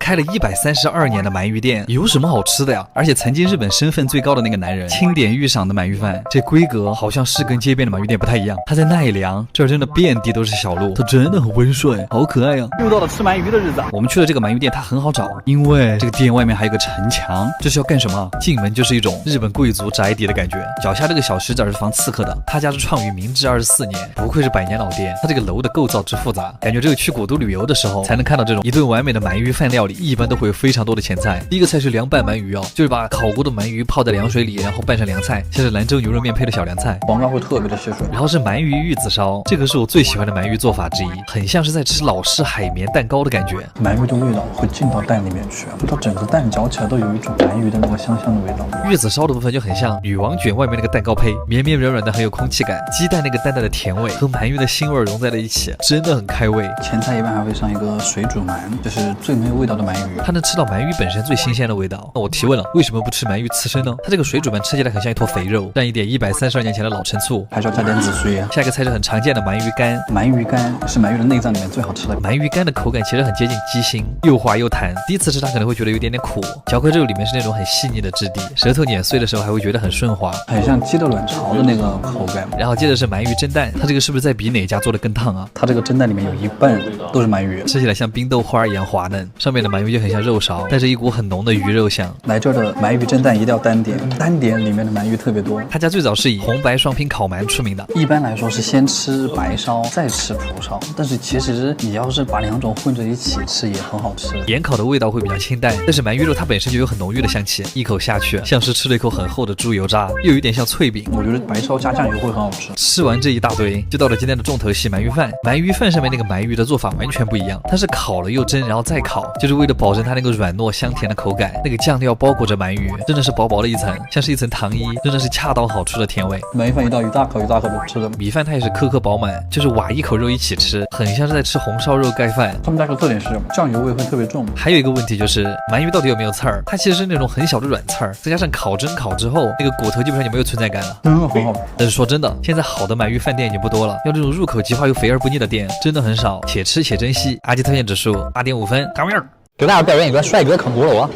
开了132年的鳗鱼店，有什么好吃的呀？而且曾经日本身份最高的那个男人钦点御赏的鳗鱼饭，这规格好像是跟街边的鳗鱼店不太一样。它在奈良，这儿真的遍地都是小路，它真的很温顺，好可爱呀！又到了吃鳗鱼的日子。我们去了这个鳗鱼店，它很好找，因为这个店外面还有个城墙，这是要干什么？进门就是一种日本贵族宅邸的感觉。脚下这个小石子是防刺客的，他家是创于明治24年，不愧是100年老店。它这个楼的构造之复杂，感觉只有去古都旅游的时候才能看到这种一顿完美的鳗鱼饭料理，一般都会有非常多的前菜。第一个菜是凉拌鳗鱼哦，就是把烤过的鳗鱼泡在凉水里，然后拌上凉菜，像是兰州牛肉面配的小凉菜，黄瓜会特别的吸水。然后是鳗鱼玉子烧，这个是我最喜欢的鳗鱼做法之一，很像是在吃老式海绵蛋糕的感觉。鳗鱼的味道会进到蛋里面去，就它整个蛋嚼起来都有一种鳗鱼的那个香香的味道。玉子烧的部分就很像女王卷外面那个蛋糕胚，绵绵软软的，很有空气感。鸡蛋那个淡淡的甜味和鳗鱼的腥味融在了一起，真的很开胃。前菜一般还会上一个水煮鳗，就是最没有味道的鳗鱼，它能吃到鳗鱼本身最新鲜的味道。那我提问了，为什么不吃鳗鱼刺身呢？它这个水煮鳗吃起来很像一坨肥肉，蘸一点132年前的老陈醋，还是要加点紫苏叶。下一个菜是很常见的鳗鱼干，鳗鱼干是鳗鱼的内脏里面最好吃的。鳗鱼干的口感其实很接近鸡心，又滑又弹。第一次吃它可能会觉得有点苦，嚼块肉里面是那种很细腻的质地，舌头碾碎的时候还会觉得很顺滑，很像鸡的卵巢的那个口感。然后接着是鳗鱼蒸蛋，它这个是不是在比哪家做的更烫啊？它这个蒸蛋里面有一半都是鳗鱼，吃起来像冰豆花一样滑嫩，上面的鳗鱼就很像肉勺，带着一股很浓的鱼肉香。来这儿的鳗鱼蒸蛋一定要单点，单点里面的鳗鱼特别多。他家最早是以红白双拼烤鳗出名的，一般来说是先吃白烧再吃蒲烧，但是其实你要是把两种混着一起吃也很好吃。盐烤的味道会比较清淡，但是鳗鱼肉它本身就有很浓郁的香气，一口下去像是吃了一口很厚的猪油渣，又有点像脆饼。我觉得白烧加酱油会很好吃。吃完这一大堆，就到了今天的重头戏——鳗鱼饭。鳗鱼饭上面那个鳗鱼的做法完全不一样，它是烤了又蒸，然后再烤，就是为了保证它那个软糯香甜的口感。那个酱料包裹着鳗鱼，真的是薄薄的一层，像是一层糖衣，真的是恰到好处的甜味。鳗鱼饭一道一大口一大口的吃的，米饭它也是颗颗饱满，就是挖一口肉一起吃，很像是在吃红烧肉盖饭。他们家的特点是酱油味会特别重。还有一个问题就是鳗鱼到底有没有刺儿？它其实是那种很小的软刺儿，再加上烤蒸烤之后，那个骨头基本上就没有存在感了，真的很好吃。但是说真的，现在好的鳗鱼饭店已经不多了，要这种入口即化又肥而不腻的店真的很少，且吃且珍惜。阿基推荐指数8.5分，卡米尔。给大家表演一个帅哥啃菠萝。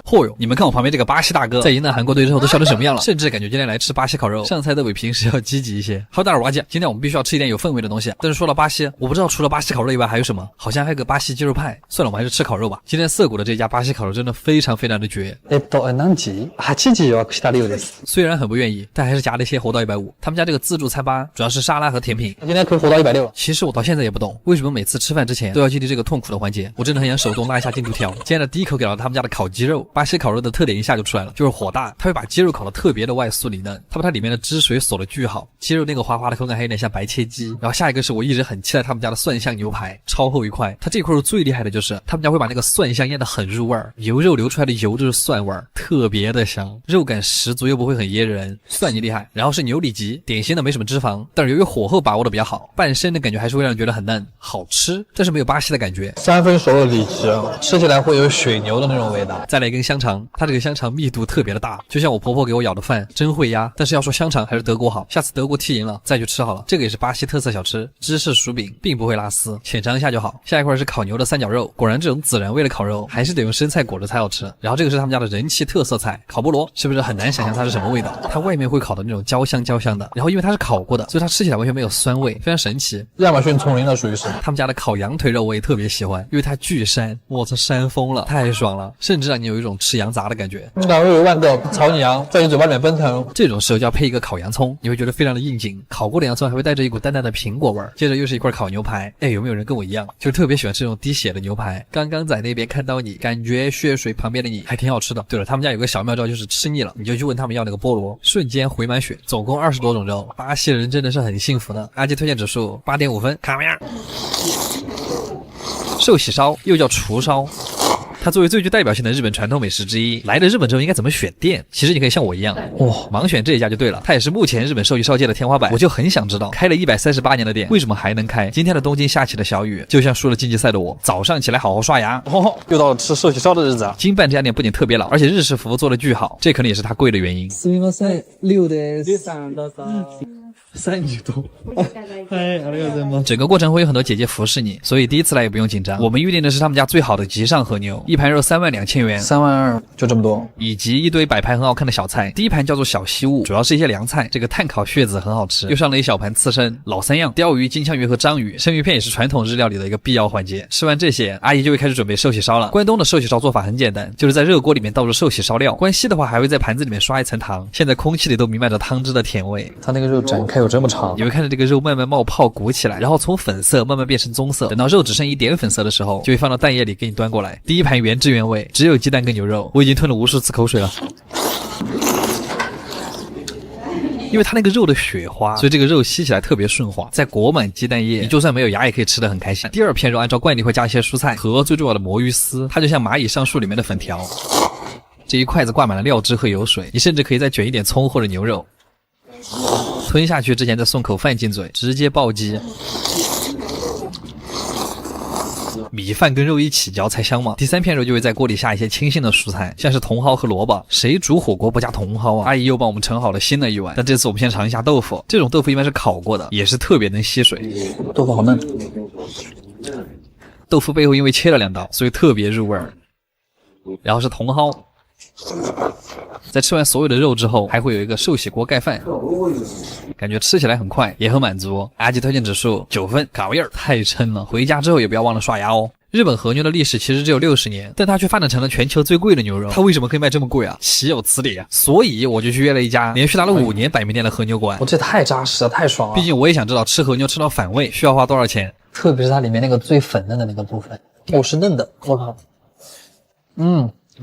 嚯哟！你们看我旁边这个巴西大哥，在赢了韩国队之后都笑成什么样了？甚至感觉今天来吃巴西烤肉，上菜都比平时要积极一些。好，大耳挖机，今天我们必须要吃一点有氛围的东西。但是说到巴西，我不知道除了巴西烤肉以外还有什么，好像还有个巴西鸡肉派。算了，我们还是吃烤肉吧。今天涩谷的这家巴西烤肉真的非常非常的绝。虽然很不愿意，但还是夹了一些活到150。他们家这个自助餐吧，主要是沙拉和甜品。今天可以活到160。其实我到现在也不懂，为什么每次吃饭之前都要经历这个痛苦的环节。我真的很想手动拉一下进度条。今天的第一口给到他们家的烤鸡肉。巴西烤肉的特点一下就出来了，就是火大，它会把鸡肉烤得特别的外酥里嫩，它把它里面的汁水锁得巨好，鸡肉那个滑滑的口感还有点像白切鸡。然后下一个是我一直很期待他们家的蒜香牛排，超厚一块。它这块肉最厉害的就是他们家会把那个蒜香腌得很入味儿，油肉流出来的油就是蒜味儿，特别的香，肉感十足又不会很噎人，蒜你厉害。然后是牛里脊，典型的没什么脂肪，但是由于火候把握的比较好，半生的感觉还是会让人觉得很嫩，好吃，但是没有巴西的感觉。3分熟的里脊，吃起来会有水牛的那种味道。再来一根香肠，它这个香肠密度特别的大，就像我婆婆给我舀的饭，真会压。但是要说香肠还是德国好，下次德国踢赢了再去吃好了。这个也是巴西特色小吃，芝士薯饼，并不会拉丝，浅尝一下就好。下一块是烤牛的三角肉，果然这种孜然味的烤肉还是得用生菜裹着才好吃。然后这个是他们家的人气特色菜，烤菠萝，是不是很难想象它是什么味道？它外面会烤的那种焦香焦香的，然后因为它是烤过的，所以它吃起来完全没有酸味，非常神奇。亚马逊丛林的属于是。他们家的烤羊腿肉我也特别喜欢，因为它巨膻，我操，膻疯了，太爽了，甚至让你有一种吃羊杂的感觉。你感觉有10000个草泥羊在你嘴巴里面奔腾，这种时候就要配一个烤洋葱，你会觉得非常的应景。烤过的洋葱还会带着一股淡淡的苹果味儿。接着又是一块烤牛排，哎，有没有人跟我一样，就是特别喜欢吃这种滴血的牛排？刚刚在那边看到你，感觉血水旁边的你还挺好吃的。对了，他们家有个小妙招，就是吃腻了你就去问他们要那个菠萝，瞬间回满血，总共20多种肉。巴西人真的是很幸福的。阿基推荐指数8.5分，卡米尔。寿喜烧又叫厨烧，它作为最具代表性的日本传统美食之一，来了日本之后应该怎么选店？其实你可以像我一样，盲选这一家就对了。它也是目前日本寿喜烧界的天花板。我就很想知道，开了138年的店，为什么还能开？今天的东京下起了小雨，就像输了竞技赛的我，早上起来好好刷牙。又到了吃寿喜烧的日子啊！金办这家店不仅特别老，而且日式服务做得巨好，这可能也是它贵的原因。すみません、6です。30度。哎，ありがとうございます。整个过程会有很多姐姐服侍你，所以第一次来也不用紧张。我们预定的是他们家最好的极上和牛，一盘肉32000元32000就这么多，以及一堆摆盘很好看的小菜。第一盘叫做小西物，主要是一些凉菜，这个炭烤血子很好吃，又上了一小盘刺身，老三样，鲷鱼、金枪鱼和章鱼，生鱼片也是传统日料里的一个必要环节。吃完这些，阿姨就会开始准备寿喜烧了。关东的寿喜烧做法很简单，就是在热锅里面倒入寿喜烧料，关西的话还会在盘子里面刷一层糖，现在空气里都弥漫着汤汁的甜味。它那个肉展开有这么长，你会看着这个肉慢慢冒泡鼓起来，然后从粉色慢慢变成棕色，等到肉只剩一点粉色的时候，就会放到蛋液里给你端过来。第一盘原汁原味，只有鸡蛋跟牛肉，我已经吞了无数次口水了。因为它那个肉的雪花，所以这个肉吸起来特别顺滑，再裹满鸡蛋液，你就算没有牙也可以吃得很开心。第二片肉按照惯例会加一些蔬菜和最重要的魔芋丝，它就像蚂蚁上树里面的粉条。这一筷子挂满了料汁和油水，你甚至可以再卷一点葱或者牛肉。吞下去之前再送口饭进嘴，直接暴击。米饭跟肉一起嚼才香嘛。第三片肉就会在锅里下一些清新的蔬菜，像是茼蒿和萝卜。谁煮火锅不加茼蒿啊？阿姨又帮我们盛好了新的一碗。但这次我们先尝一下豆腐，这种豆腐一般是烤过的，也是特别能吸水。豆腐好嫩。豆腐背后因为切了2刀，所以特别入味儿。然后是茼蒿。在吃完所有的肉之后，还会有一个寿喜锅盖饭，感觉吃起来很快，也很满足。阿吉推荐指数9分，卡味儿太撑了。回家之后也不要忘了刷牙哦。日本和牛的历史其实只有60年，但它却发展成了全球最贵的牛肉。它为什么可以卖这么贵啊？岂有此理啊！所以我就去约了一家连续拿了5年百名店的和牛馆。我这太扎实了，太爽了。毕竟我也想知道吃和牛吃到反胃需要花多少钱，特别是它里面那个最粉嫩的那个部分，是嫩的，我靠。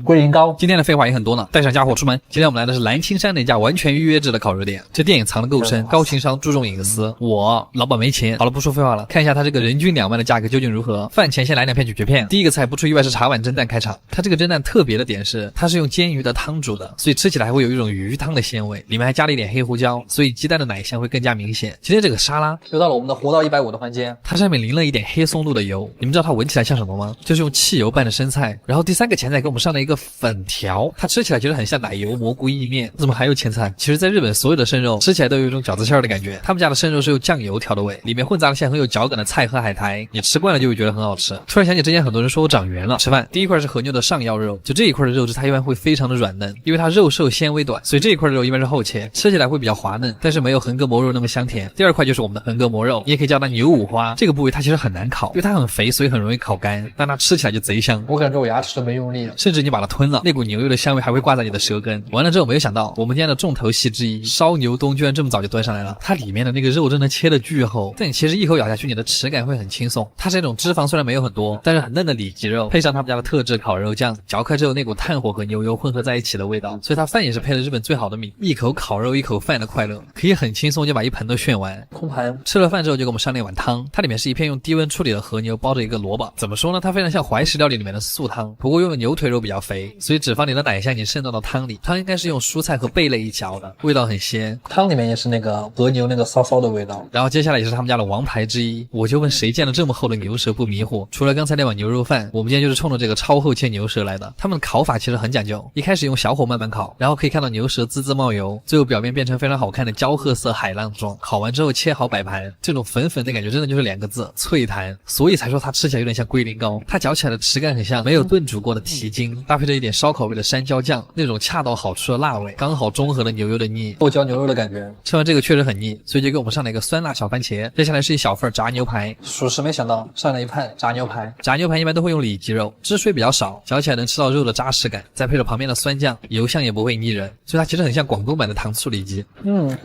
龟苓膏。今天的废话也很多呢，带上家伙出门。今天我们来的是蓝青山那家完全预约制的烤肉店，这店也藏得够深，高情商，注重隐私。我老板没钱。好了，不说废话了，看一下它这个人均2万的价格究竟如何。饭前先来2片咀嚼片。第一个菜不出意外是茶碗蒸蛋开场，它这个蒸蛋特别的点是，它是用煎鱼的汤煮的，所以吃起来还会有一种鱼汤的鲜味，里面还加了一点黑胡椒，所以鸡蛋的奶香会更加明显。今天这个沙拉又到了我们的活到150的环节，它上面淋了一点黑松露的油，你们知道它闻起来像什么吗？就是用汽油拌的生菜。然后第3个前菜给我们上了一个粉条，它吃起来觉得很像奶油蘑菇意面。怎么还有前菜？其实在日本所有的生肉吃起来都有一种饺子馅儿的感觉，他们家的生肉是用酱油调的味，里面混杂了些很有脚感的菜和海苔，你吃惯了就会觉得很好吃。突然想起之前很多人说我长圆了。吃饭第一块是和牛的上腰肉，就这一块的肉质它一般会非常的软嫩，因为它肉瘦纤维短，所以这一块的肉一般是后切，吃起来会比较滑嫩，但是没有横膈膜肉那么香甜。第二块就是我们的横膈膜肉，你也可以叫它牛五花，这个部位它其实很难烤，因为它很肥，所以很容易烤干，但它吃起来就贼香。我感觉我牙齿都没用力了，甚至你把它吞了，那股牛肉的香味还会挂在你的舌根。完了之后没有想到我们今天的重头戏之一烧牛冬居然这么早就端上来了，它里面的那个肉真的切得巨厚，但你其实一口咬下去你的齿感会很轻松。它是那种脂肪虽然没有很多，但是很嫩的里脊肉，配上他们家的特制烤肉酱，嚼开之后那股炭火和牛油混合在一起的味道，所以它饭也是配了日本最好的米，一口烤肉一口饭的快乐，可以很轻松就把一盆都炫完。空盘吃了饭之后就给我们上了一碗汤，它里面是一片用低温处理的和牛包着一个萝卜，怎么说呢，它非常像怀石料理里面的素汤，不过用的牛腿肉比较肥，所以脂肪里的奶香已经渗透到汤里。汤应该是用蔬菜和贝类一起熬的，味道很鲜，汤里面也是那个和牛那个骚骚的味道。然后接下来也是他们家的王牌之一，我就问谁见了这么厚的牛舌不迷糊？除了刚才那碗牛肉饭，我们今天就是冲着这个超厚切牛舌来的。他们的烤法其实很讲究，一开始用小火慢慢烤，然后可以看到牛舌滋滋冒油，最后表面变成非常好看的焦褐色海浪状。烤完之后切好摆盘，这种粉粉的感觉真的就是2个字，脆弹，所以才说它吃起来有点像龟苓膏。它嚼起来的齿感很像没有炖煮过的蹄筋，搭配着一点烧烤味的山椒酱，那种恰到好处的辣味，刚好中和了牛油的腻，剁椒牛肉的感觉。吃完这个确实很腻，所以就给我们上了一个酸辣小番茄。接下来是一小份炸牛排，属实没想到上了一盘炸牛排。炸牛排一般都会用里脊肉，汁水比较少，嚼起来能吃到肉的扎实感，再配着旁边的酸酱，油香也不会腻人，所以它其实很像广东版的糖醋里脊。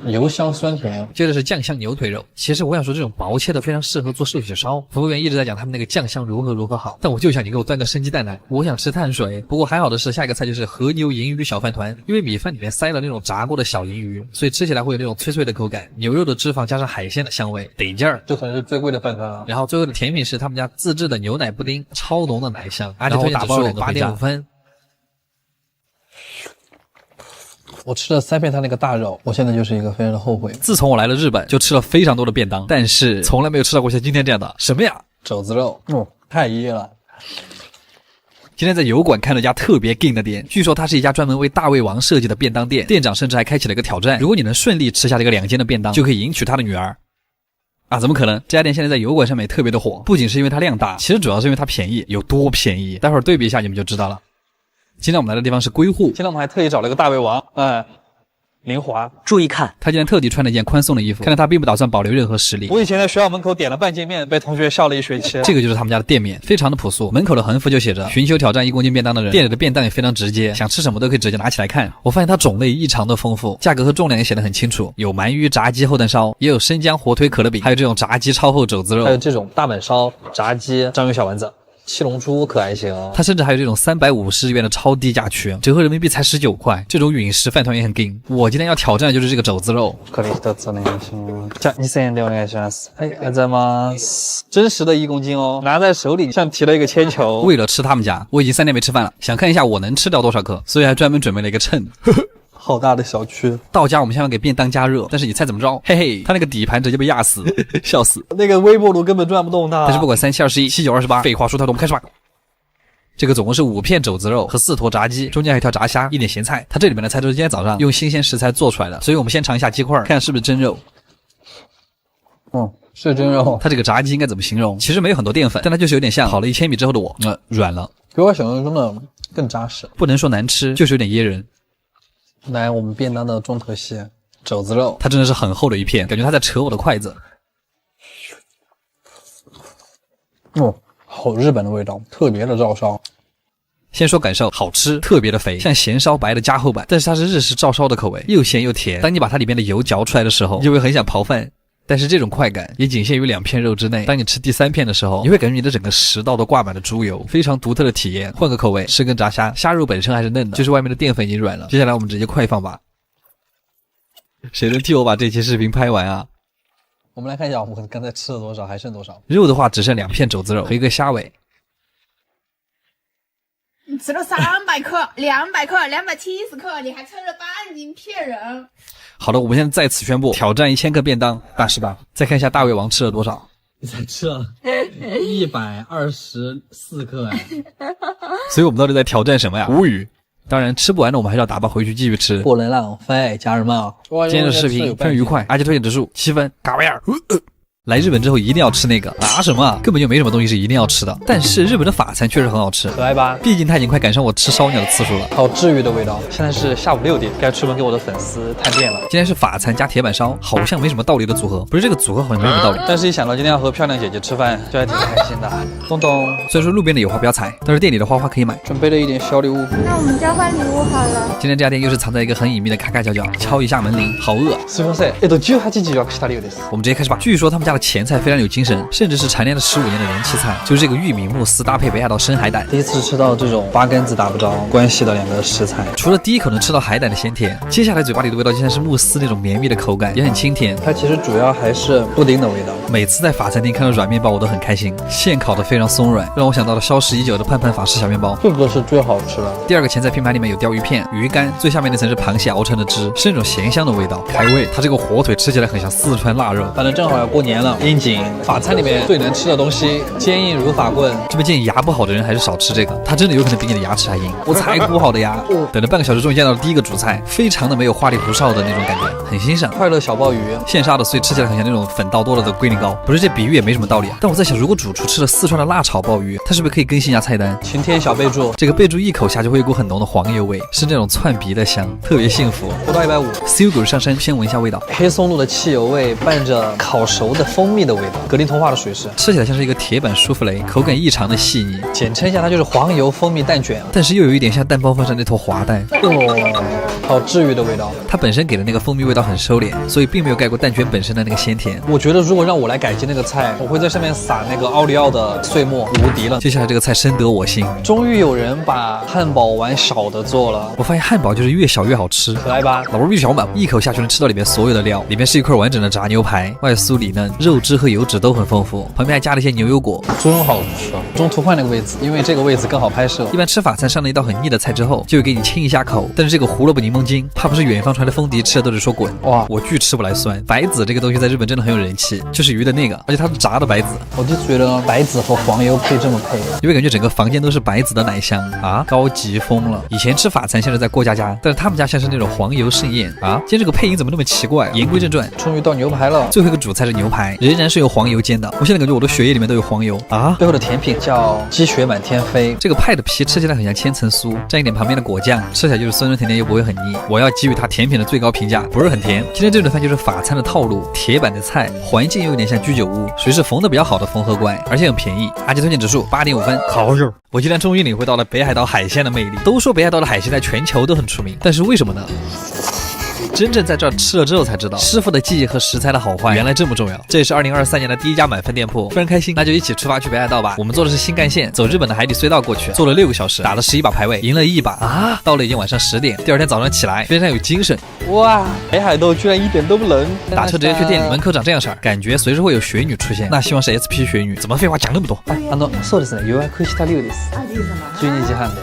油香酸甜。接着是酱香牛腿肉，其实我想说这种薄切的非常适合做寿喜烧，服务员一直在讲他们那个酱香如何好，但我就想你给我端个生鸡蛋来，我想吃碳水。不过还好的是下一个菜就是和牛银鱼小饭团，因为米饭里面塞了那种炸过的小银鱼，所以吃起来会有那种脆脆的口感，牛肉的脂肪加上海鲜的香味，得劲儿。这可能是最贵的饭团啊。然后最后的甜品是他们家自制的牛奶布丁，超浓的奶香，而且推荐指数8.5分。我吃了3片它那个大肉，我现在就是一个非常的后悔。自从我来了日本，就吃了非常多的便当，但是从来没有吃到过像今天这样的什么呀？肘子肉，太噎了。今天在油管看了家特别劲的店，据说它是一家专门为大胃王设计的便当店，店长甚至还开启了一个挑战，如果你能顺利吃下这个2间的便当，就可以迎娶他的女儿。啊，怎么可能？这家店现在在油管上面特别的火，不仅是因为它量大，其实主要是因为它便宜。有多便宜？待会儿对比一下你们就知道了。今天我们来的地方是归户，今天我们还特意找了个大胃王，林华，注意看，他今天特地穿了一件宽松的衣服，看来他并不打算保留任何实力。我以前在学校门口点了半斤面，被同学笑了一学期。这个就是他们家的店面，非常的朴素，门口的横幅就写着寻求挑战1公斤便当的人。店里的便当也非常直接，想吃什么都可以直接拿起来看。我发现它种类异常的丰富，价格和重量也写得很清楚，有鳗鱼炸鸡厚蛋烧，也有生姜火腿可乐饼，还有这种炸鸡超厚肘子肉，还有这种大阪烧、炸鸡、章鱼小丸子。七龙珠可还行，它甚至还有这种350元的超低价区，折合人民币才19块。这种陨石饭团也很劲。我今天要挑战的就是这个肘子肉。これ一つお願いします。じゃあ2000円でお願いします。はい、ありがとうございます。真实的1公斤哦，拿在手里像提了一个铅球。为了吃他们家，我已经3天没吃饭了，想看一下我能吃掉多少克，所以还专门准备了一个秤。好大的小区。到家我们先要给便当加热，但是你猜怎么着？嘿嘿，它那个底盘直接被压死，笑死。那个微波炉根本转不动它。但是不管3、7、21、7、9、28，废话说太多，我们开始吧。这个总共是5片肘子肉和4坨炸鸡，中间还有一条炸虾，一点咸菜。它这里面的菜都是今天早上用新鲜食材做出来的，所以我们先尝一下鸡块，看是不是真肉。是真肉。它这个炸鸡应该怎么形容？其实没有很多淀粉，但它就是有点像跑了1000米之后的我，软了，比我想象中的更扎实。不能说难吃，就是有点噎人。来，我们便当的重头戏肘子肉，它真的是很厚的一片，感觉它在扯我的筷子。好日本的味道，特别的照烧。先说感受，好吃，特别的肥，像咸烧白的加厚版，但是它是日式照烧的口味，又咸又甜。当你把它里面的油嚼出来的时候，你就会很想刨饭。但是这种快感也仅限于2片肉之内。当你吃第3片的时候，你会感觉你的整个食道都挂满了猪油，非常独特的体验。换个口味，吃根炸虾，虾肉本身还是嫩的，就是外面的淀粉已经软了。接下来我们直接快放吧。谁能替我把这期视频拍完啊？我们来看一下我们刚才吃了多少，还剩多少。肉的话只剩2片肘子肉和一个虾尾。你吃了300克、200克、270克，你还称了半斤，骗人！好的，我们现在在此宣布挑战1000克便当，大失败。再看一下大胃王吃了多少？你才吃了124克哎！所以我们到底在挑战什么呀？无语。当然吃不完的我们还是要打包回去继续吃。不能浪费，家人们啊！今天的视频非常愉快，而且推荐指数7分，嘎巴样。来日本之后一定要吃那个，拿什么啊？根本就没什么东西是一定要吃的。但是日本的法餐确实很好吃，可爱吧？毕竟它已经快赶上我吃烧鸟的次数了。好治愈的味道。现在是下午6点，该出门给我的粉丝探店了。今天是法餐加铁板烧，好像没什么道理的组合。不是这个组合好像没什么道理，但是一想到今天要和漂亮姐姐吃饭，就还挺开心的。东东，虽然说路边的有花不要采，但是店里的花可以买。准备了一点小礼物。那我们交换礼物好了。今天这家店又是藏在一个很隐秘的咔咔角角，敲一下门铃，好饿。すみません。18時予約した理由です。我们直接开始吧。据说他们家的前菜非常有精神，甚至是蝉联了15年的人气菜，就是这个玉米慕斯搭配北海道深海胆。第一次吃到这种八竿子打不着关系的2个食材。除了第一口能吃到海胆的鲜甜，接下来嘴巴里的味道竟然是慕斯那种绵密的口感，也很清甜。它其实主要还是布丁的味道。每次在法餐厅看到软面包我都很开心，现烤的非常松软，让我想到了消失已久的盼盼法式小面包。这个是最好吃的。第2个前菜拼盘里面有鲷鱼片、鱼干，最下面那层是螃蟹熬成的汁，是那种咸香的味道，开胃。它这个火腿吃起来很像四川腊肉。反正正好要过年了，应景。法餐里面最能吃的东西，坚硬如法棍。这边建议牙不好的人还是少吃这个，它真的有可能比你的牙齿还硬。我才箍好的牙，等了半个小时终于见到了第一个主菜，非常的没有花里胡哨的那种感觉，很欣赏。快乐小鲍鱼，现杀的，所以吃起来很像那种粉倒多了的龟苓膏。不是，这比喻也没什么道理啊。但我在想，如果主厨吃了四川的辣炒鲍鱼，他是不是可以更新一下菜单？晴天小备注，这个备注一口下就会有一股很浓的黄油味，是那种窜鼻的香，特别幸福。不到150，西柚果上身，先闻一下味道。黑松露的汽油味伴着烤熟的蜂蜜的味道，格林童话的水式，吃起来像是一个铁板舒芙蕾，口感异常的细腻。简称一下，它就是黄油蜂蜜蛋卷，但是又有一点像蛋包饭上那坨滑蛋。好治愈的味道。它本身给的那个蜂蜜味道很收敛，所以并没有盖过蛋卷本身的那个鲜甜。我觉得如果让我来改进那个菜，我会在上面撒那个奥利奥的碎末，无敌了。接下来这个菜深得我心，终于有人把汉堡往小的做了。我发现汉堡就是越小越好吃，可爱吧？老婆必须小满，一口下去能吃到里面所有的料。里面是一块完整的炸牛排，外酥里嫩，肉质和油脂都很丰富，旁边还加了一些牛油果，真好吃。中途换了个位置，因为这个位置更好拍摄。一般吃法餐上了一道很腻的菜之后，就会给你清一下口，但是这个胡萝卜柠檬精，怕不是远方传来风笛，吃的都得说滚。哇，我巨吃不来酸。白子这个东西在日本真的很有人气，就是鱼的那个，而且它是炸的白子。我就觉得白子和黄油配这么配，因为感觉整个房间都是白子的奶香啊，高级疯了。以前吃法餐像是在过家家，但是他们家像是那种黄油盛宴啊。今天这个配音怎么那么奇怪？言归正传，终于到牛排了。最后一个主菜是牛排，仍然是用黄油煎的。我现在感觉我的血液里面都有黄油啊。最后的甜品叫鸡血满天飞，这个派的皮吃起来很像千层酥，蘸一点旁边的果酱，吃起来就是酸酸甜甜又不会很腻。我要给予它甜品的最高评价，不是很甜。今天这顿饭就是法餐的套路，铁板的菜，环境又有点像居酒屋，属于是缝的比较好的缝合怪，而且很便宜。阿杰推荐指数8.5分，好肉。我今天终于领会到了北海道海鲜的魅力。都说北海道的海鲜在全球都很出名，但是为什么呢？真正在这儿吃了之后才知道，师傅的技艺和食材的好坏原来这么重要。这也是2023年的第一家满分店铺，非常开心。那就一起出发去北海道吧。我们坐的是新干线，走日本的海底隧道过去，坐了6个小时，打了11把排位，赢了1把啊！到了已经晚上10点，第二天早上起来非常有精神。哇，北海道居然一点都不冷。打车直接去店里，门口长这样式儿，感觉随时会有雪女出现。那希望是 SP 雪女，怎么废话讲那么多？そうですね。予約した量です。12時半で。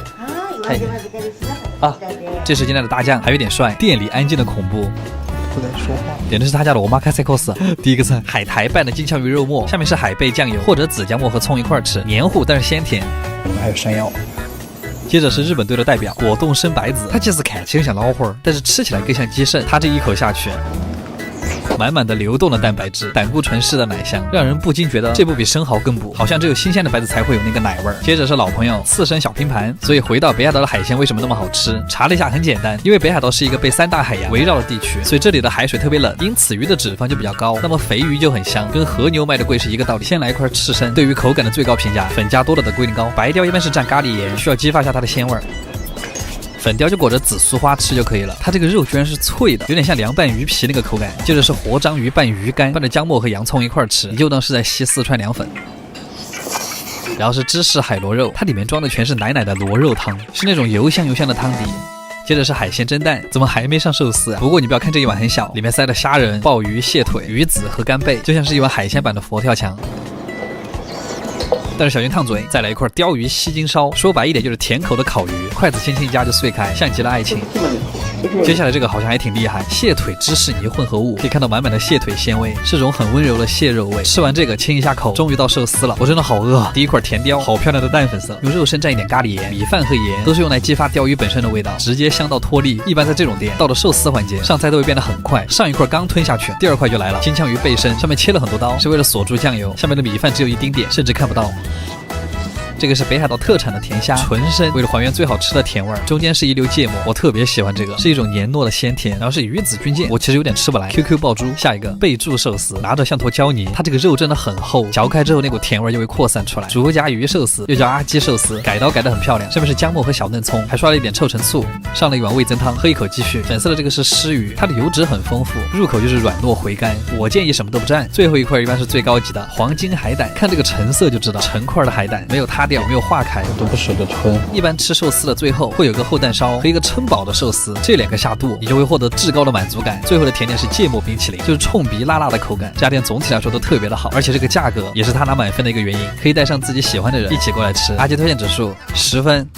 啊，这是今天的大酱，还有点帅。店里安静的恐怖。不敢说话。点的是他家的omakase course，第一个菜海苔拌的金枪鱼肉末，下面是海贝酱油或者紫姜末和葱一块吃，黏糊但是鲜甜。里面还有山药。接着是日本队的代表果冻生白子，它其实看起来像老花，但是吃起来更像鸡肾。它这一口下去，满满的流动的蛋白质，胆固醇式的奶香，让人不禁觉得这部比生蚝更补，好像只有新鲜的白子才会有那个奶味儿。接着是老朋友刺身小拼盘，所以回到北海道的海鲜为什么那么好吃？查了一下，很简单，因为北海道是一个被3大海洋围绕的地区，所以这里的海水特别冷，因此鱼的脂肪就比较高，那么肥鱼就很香，跟和牛卖的贵是一个道理。先来一块刺身，对于口感的最高评价，粉加多了的龟苓膏，白雕一般是蘸咖喱盐，需要激发一下它的鲜味儿。粉雕就裹着紫苏花吃就可以了，它这个肉居然是脆的，有点像凉拌鱼皮那个口感。接着是活章鱼拌鱼干，拌着姜末和洋葱一块吃，你就当是在吸四川凉粉。然后是芝士海螺肉，它里面装的全是奶奶的螺肉汤，是那种油香油香的汤底。接着是海鲜蒸蛋，怎么还没上寿司啊？不过你不要看这一碗很小，里面塞了虾仁、鲍鱼、蟹腿、鱼子和干贝，就像是一碗海鲜版的佛跳墙。但是小心烫嘴，再来一块鲷鱼西京烧，说白一点就是甜口的烤鱼，筷子轻轻一夹就碎开，像极了爱情。接下来这个好像还挺厉害，蟹腿芝士泥混合物，可以看到满满的蟹腿鲜味，是种很温柔的蟹肉味。吃完这个亲一下口，终于到寿司了，我真的好饿。第一块甜鲷，好漂亮的淡粉色，用肉身蘸一点咖喱盐，米饭和盐都是用来激发鲷鱼本身的味道，直接香到脱粒。一般在这种店，到了寿司环节，上菜都会变得很快，上一块刚吞下去，第二块就来了，金枪鱼背身，上面切了很多刀，是为了锁住酱油，下面的米饭只有一丁点，甚至看不到。这个是北海道特产的甜虾，纯生，为了还原最好吃的甜味儿，中间是一溜芥末，我特别喜欢这个，是一种黏糯的鲜甜。然后是鱼子军舰，我其实有点吃不来。QQ 爆珠，下一个贝柱寿司，拿着像坨胶泥，它这个肉真的很厚，嚼开之后那股甜味就会扩散出来。竹夹鱼寿司又叫阿基寿司，改刀改得很漂亮，上面是姜末和小嫩葱，还刷了一点臭橙醋，上了一碗味增汤，喝一口继续。粉色的这个是狮鱼，它的油脂很丰富，入口就是软糯回甘，我建议什么都不蘸。最后一块一般是最高级的黄金海胆，看这个成色就知道，成块的海胆没有塌掉，没有化开。都不舍得吞。一般吃寿司的最后会有个厚蛋烧和一个撑饱的寿司，这2个下肚，你就会获得至高的满足感。最后的甜点是芥末冰淇淋，就是冲鼻辣辣的口感。这家店总体来说都特别的好，而且这个价格也是他拿满分的一个原因，可以带上自己喜欢的人一起过来吃。阿杰推荐指数10分。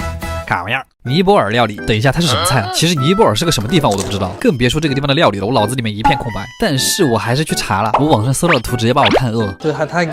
卡样，尼泊尔料理。等一下，它是什么菜啊？其实尼泊尔是个什么地方我都不知道，更别说这个地方的料理了，我脑子里面一片空白。但是我还是去查了，我网上搜到的图直接把我看饿了。对，它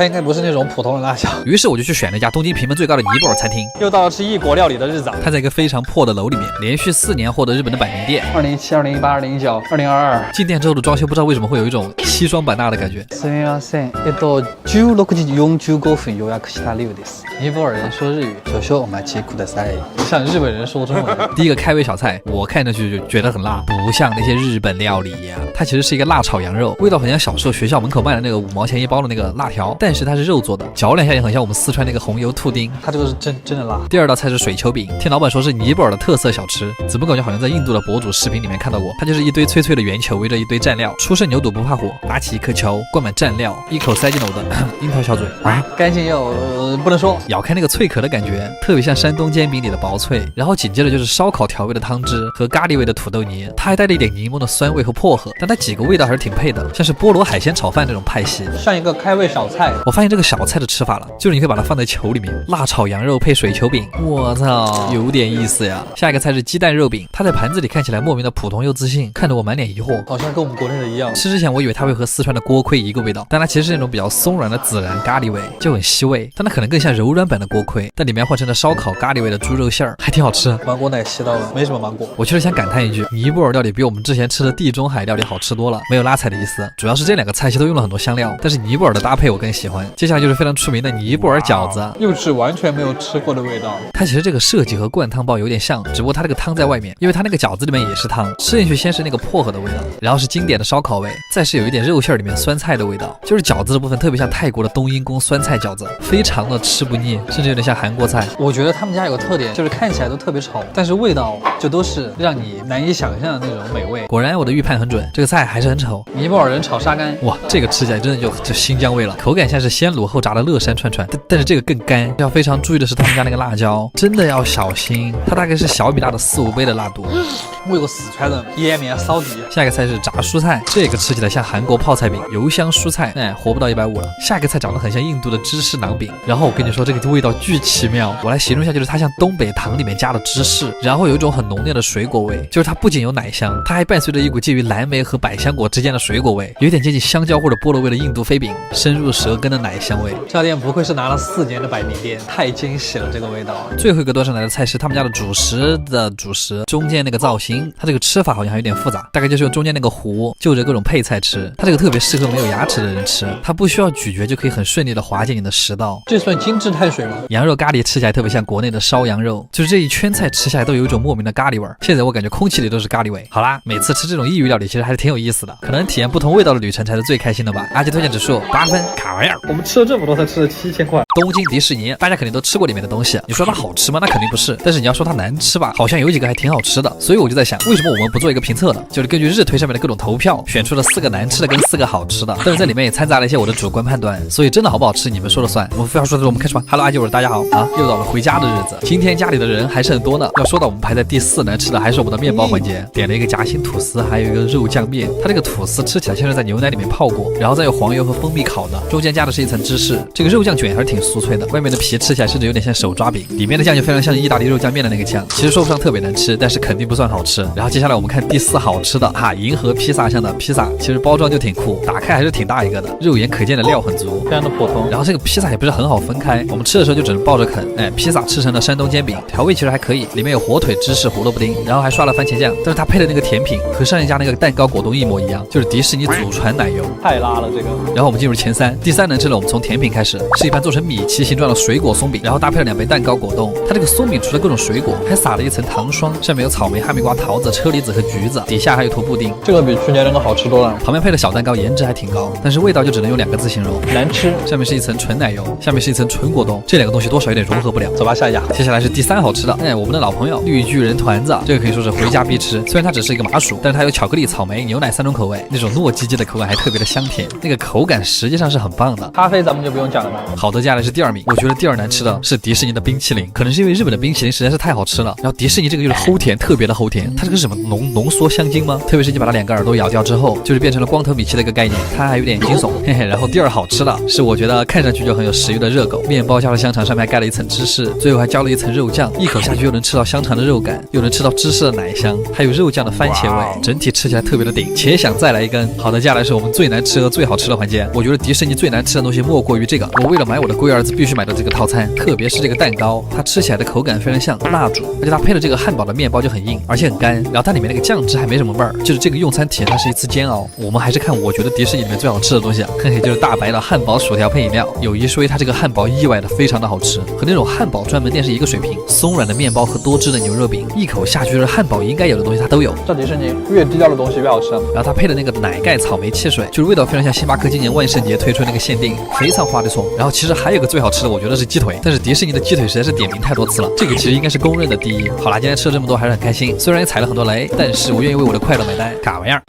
应该不是那种普通的辣椒。于是我就去选了一家东京评分最高的尼泊尔餐厅。又到了吃异国料理的日子。它在一个非常破的楼里面，连续4年获得日本的百名店。2017、2018、2019、2022。进店之后的装修不知道为什么会有一种西双版纳的感觉。すみません。16時45分予約した量です。尼泊尔人说日语，少々お待ちください。像日本人说中文。第一个开胃小菜，我看上去就觉得很辣，不像那些日本料理呀。它其实是一个辣炒羊肉，味道很像小时候学校门口卖的那个5毛钱一包的那个辣条。但是它是肉做的，嚼两下也很像我们四川那个红油兔丁，它这个是真的辣。第2道菜是水球饼，听老板说是尼泊尔的特色小吃，怎么感觉好像在印度的博主视频里面看到过？它就是一堆脆脆的圆球围着一堆蘸料，初生牛肚不怕火，拿起一颗球灌满蘸料，一口塞进了我的樱桃小嘴，干净又不能说，咬开那个脆壳的感觉，特别像山东煎饼里的薄脆，然后紧接着就是烧烤调味的汤汁和咖喱味的土豆泥，它还带了一点柠檬的酸味和薄荷，但它几个味道还是挺配的，像是菠萝海鲜炒饭这种派系，像一个开胃小菜。我发现这个小菜的吃法了，就是你可以把它放在球里面，辣炒羊肉配水球饼，我操，有点意思呀。下一个菜是鸡蛋肉饼，它在盘子里看起来莫名的普通又自信，看得我满脸疑惑，好像跟我们国内的一样。吃之前我以为它会和四川的锅盔一个味道，但它其实是那种比较松软的孜然咖喱味，就很吸味，但它可能更像柔软版的锅盔，但里面换成了烧烤咖喱味的猪肉馅儿，还挺好吃。芒果奶吸到了，没什么芒果。我确实想感叹一句，尼泊尔料理比我们之前吃的地中海料理好吃多了，没有拉踩的意思，主要是这两个菜系都用了很多香料，但是尼泊尔的搭配我更喜欢。接下来就是非常出名的尼泊尔饺子，又是完全没有吃过的味道。它其实这个设计和灌汤包有点像，只不过它这个汤在外面，因为它那个饺子里面也是汤，吃进去先是那个薄荷的味道，然后是经典的烧烤味，再是有一点肉馅里面酸菜的味道，就是饺子的部分特别像泰国的冬阴功酸菜饺子，非常的吃不腻，甚至有点像韩国菜。我觉得他们家有个特点，就是看起来都特别丑，但是味道就都是让你难以想象的那种美味。果然我的预判很准，这个菜还是很丑。尼泊尔人炒沙干，哇，这个吃起来真的就新疆味了，口感像是先卤后炸的乐山串串，但是这个更干。要非常注意的是他们家那个辣椒，真的要小心，它大概是小米辣的4、5倍的辣度。我有个四川的滇缅烧底。下一个菜是炸蔬菜，这个吃起来像韩国泡菜饼，油香蔬菜，活不到150了。下一个菜长得很像印度的芝士馕饼，然后我跟你说这个味道巨奇妙，我来形容一下，就是它像东北糖里面加了芝士，然后有一种很浓烈的水果味，就是它不仅有奶香，它还伴随着一股介于蓝莓和百香果之间的水果味，有点接近香蕉或者菠萝味的印度飞饼，深入舌根的奶香味。这家店不愧是拿了4年的百名店，太惊喜了，这个味道。最后一个端上来的菜是他们家的主食的主食，中间那个造型，它这个吃法好像还有点复杂，大概就是用中间那个壶就着各种配菜吃，它这个特别适合没有牙齿的人吃，它不需要咀嚼就可以很顺利的滑进你的食道。这算精致碳水吗？羊肉咖喱吃起来特别像国内的烧羊肉，就是这一圈菜吃下来都有一种莫名的咖喱味儿，现在我感觉空气里都是咖喱味。好啦，每次吃这种异域料理其实还是挺有意思的，可能体验不同味道的旅程才是最开心的吧。阿杰推荐指数8分，卡玩意儿。我们吃了这么多才吃了7000块。东京迪士尼，大家肯定都吃过里面的东西，你说它好吃吗？那肯定不是，但是你要说它难吃吧，好像有几个还挺好吃的，所以我就在想，为什么我们不做一个评测呢？就是根据日推上面的各种投票，选出了4个难吃的跟4个好吃的，但是在里面也掺杂了一些我的主观判断，所以真的好不好吃你们说了算。我们废话说多，我们开始吧。Hello， 阿杰，我是大家好啊，又到了回家的日子，今天家里的人还是很多呢。要说到我们排在第4难吃的，还是我们的面包环节，点了一个夹心吐司，还有一个肉酱面。它这个吐司吃起来像是在牛奶里面泡过，然后再用黄油和蜂蜜烤的，中间加的是一层芝士。这个肉酱卷还是挺酥脆的，外面的皮吃起来甚至有点像手抓饼，里面的酱就非常像意大利肉酱面的那个酱。其实说不上特别难吃，但是肯定不算好吃。然后接下来我们看第4好吃的哈，银河披萨香的披萨，其实包装就挺酷，打开还是挺大一个的，肉眼可见的料很足，非常的普通。然后这个披萨也不是很好分开，我们吃的时候就只能抱着啃。披萨吃成了山东煎饼，调味其实还可以，里面有火腿、芝士、胡萝卜丁，然后还刷了番茄酱，但是它配的那个甜品和上一家那个蛋糕果冻一模一样，就是迪士尼祖传奶油，太拉了这个。然后我们进入前3，第3难吃了，我们从甜品开始，是一盘做成米奇形状的水果松饼，然后搭配了2杯蛋糕果冻。它这个松饼除了各种水果，还撒了一层糖霜，上面有草莓、哈密瓜、桃子、车厘子和橘子，底下还有坨布丁。这个比去年那个好吃多了。旁边配的小蛋糕颜值还挺高，但是味道就只能用2个字形容，难吃。上面是一层纯奶油，下面是一层纯果冻，这2个东西多少有点融合不了。走吧，下一家。接下来是第3好吃的，我们的老朋友绿巨人团子，这个可以说是回家必吃。虽然它只是一个麻薯，但是它有巧克力、草莓、牛奶3种口味，那种糯叽叽的口感还特别的香甜，那个口感实际上是很棒的。咖啡咱们就不用讲了吧。好的，接下来是第2名，我觉得第2难吃的是迪士尼的冰淇淋，可能是因为日本的冰淇淋实在是太好吃了，然后迪士尼这个就是齁甜，特别的齁甜，它这个是什么浓缩香精吗？特别是你把它2个耳朵咬掉之后，就是变成了光头米奇的一个概念，它还有点惊悚，嘿嘿。然后第2好吃的是我觉得看上去就很有食欲的热狗，面包加了香肠，上面还盖了一层芝士，最后还浇了一层肉酱，一口下去又能吃到香肠的肉感，又能吃到芝士的奶香，还有肉酱的番茄味，整体吃起来特别的顶，且想再来一根。好的，接下来是我们最难吃和最好吃的环节，我觉得迪士尼最难吃的东西莫过于这个，我为了买我的龟儿子必须买的这个套餐，特别是这个蛋糕，它吃起来的口感非常像蜡烛，而且它配的这个汉堡的面包就很硬，而且很干，然后它里面那个酱汁还没什么味儿，就是这个用餐体验它是一次煎熬。我们还是看我觉得迪士尼里面最好吃的东西，嘿嘿，就是大白的汉堡、薯条配饮料。有一说一，它这个汉堡意外的非常的好吃，和那种汉堡专门店是一个水平，松软的面包和多汁的牛肉饼，一口下去就是汉堡应该有的东西它都有。这迪士尼越低调的东西越好吃。然后它配的那个奶盖草莓汽水，就是味道非常像星巴克今年万圣节推出那个限定，非常花的送。然后其实还有个最好吃的，我觉得是鸡腿，但是迪士尼的鸡腿实在是点名太多次了，这个其实应该是公认的第一。好啦，今天吃了这么多还是很开心，虽然也踩了很多雷，但是我愿意为我的快乐买单。嘎玩意儿。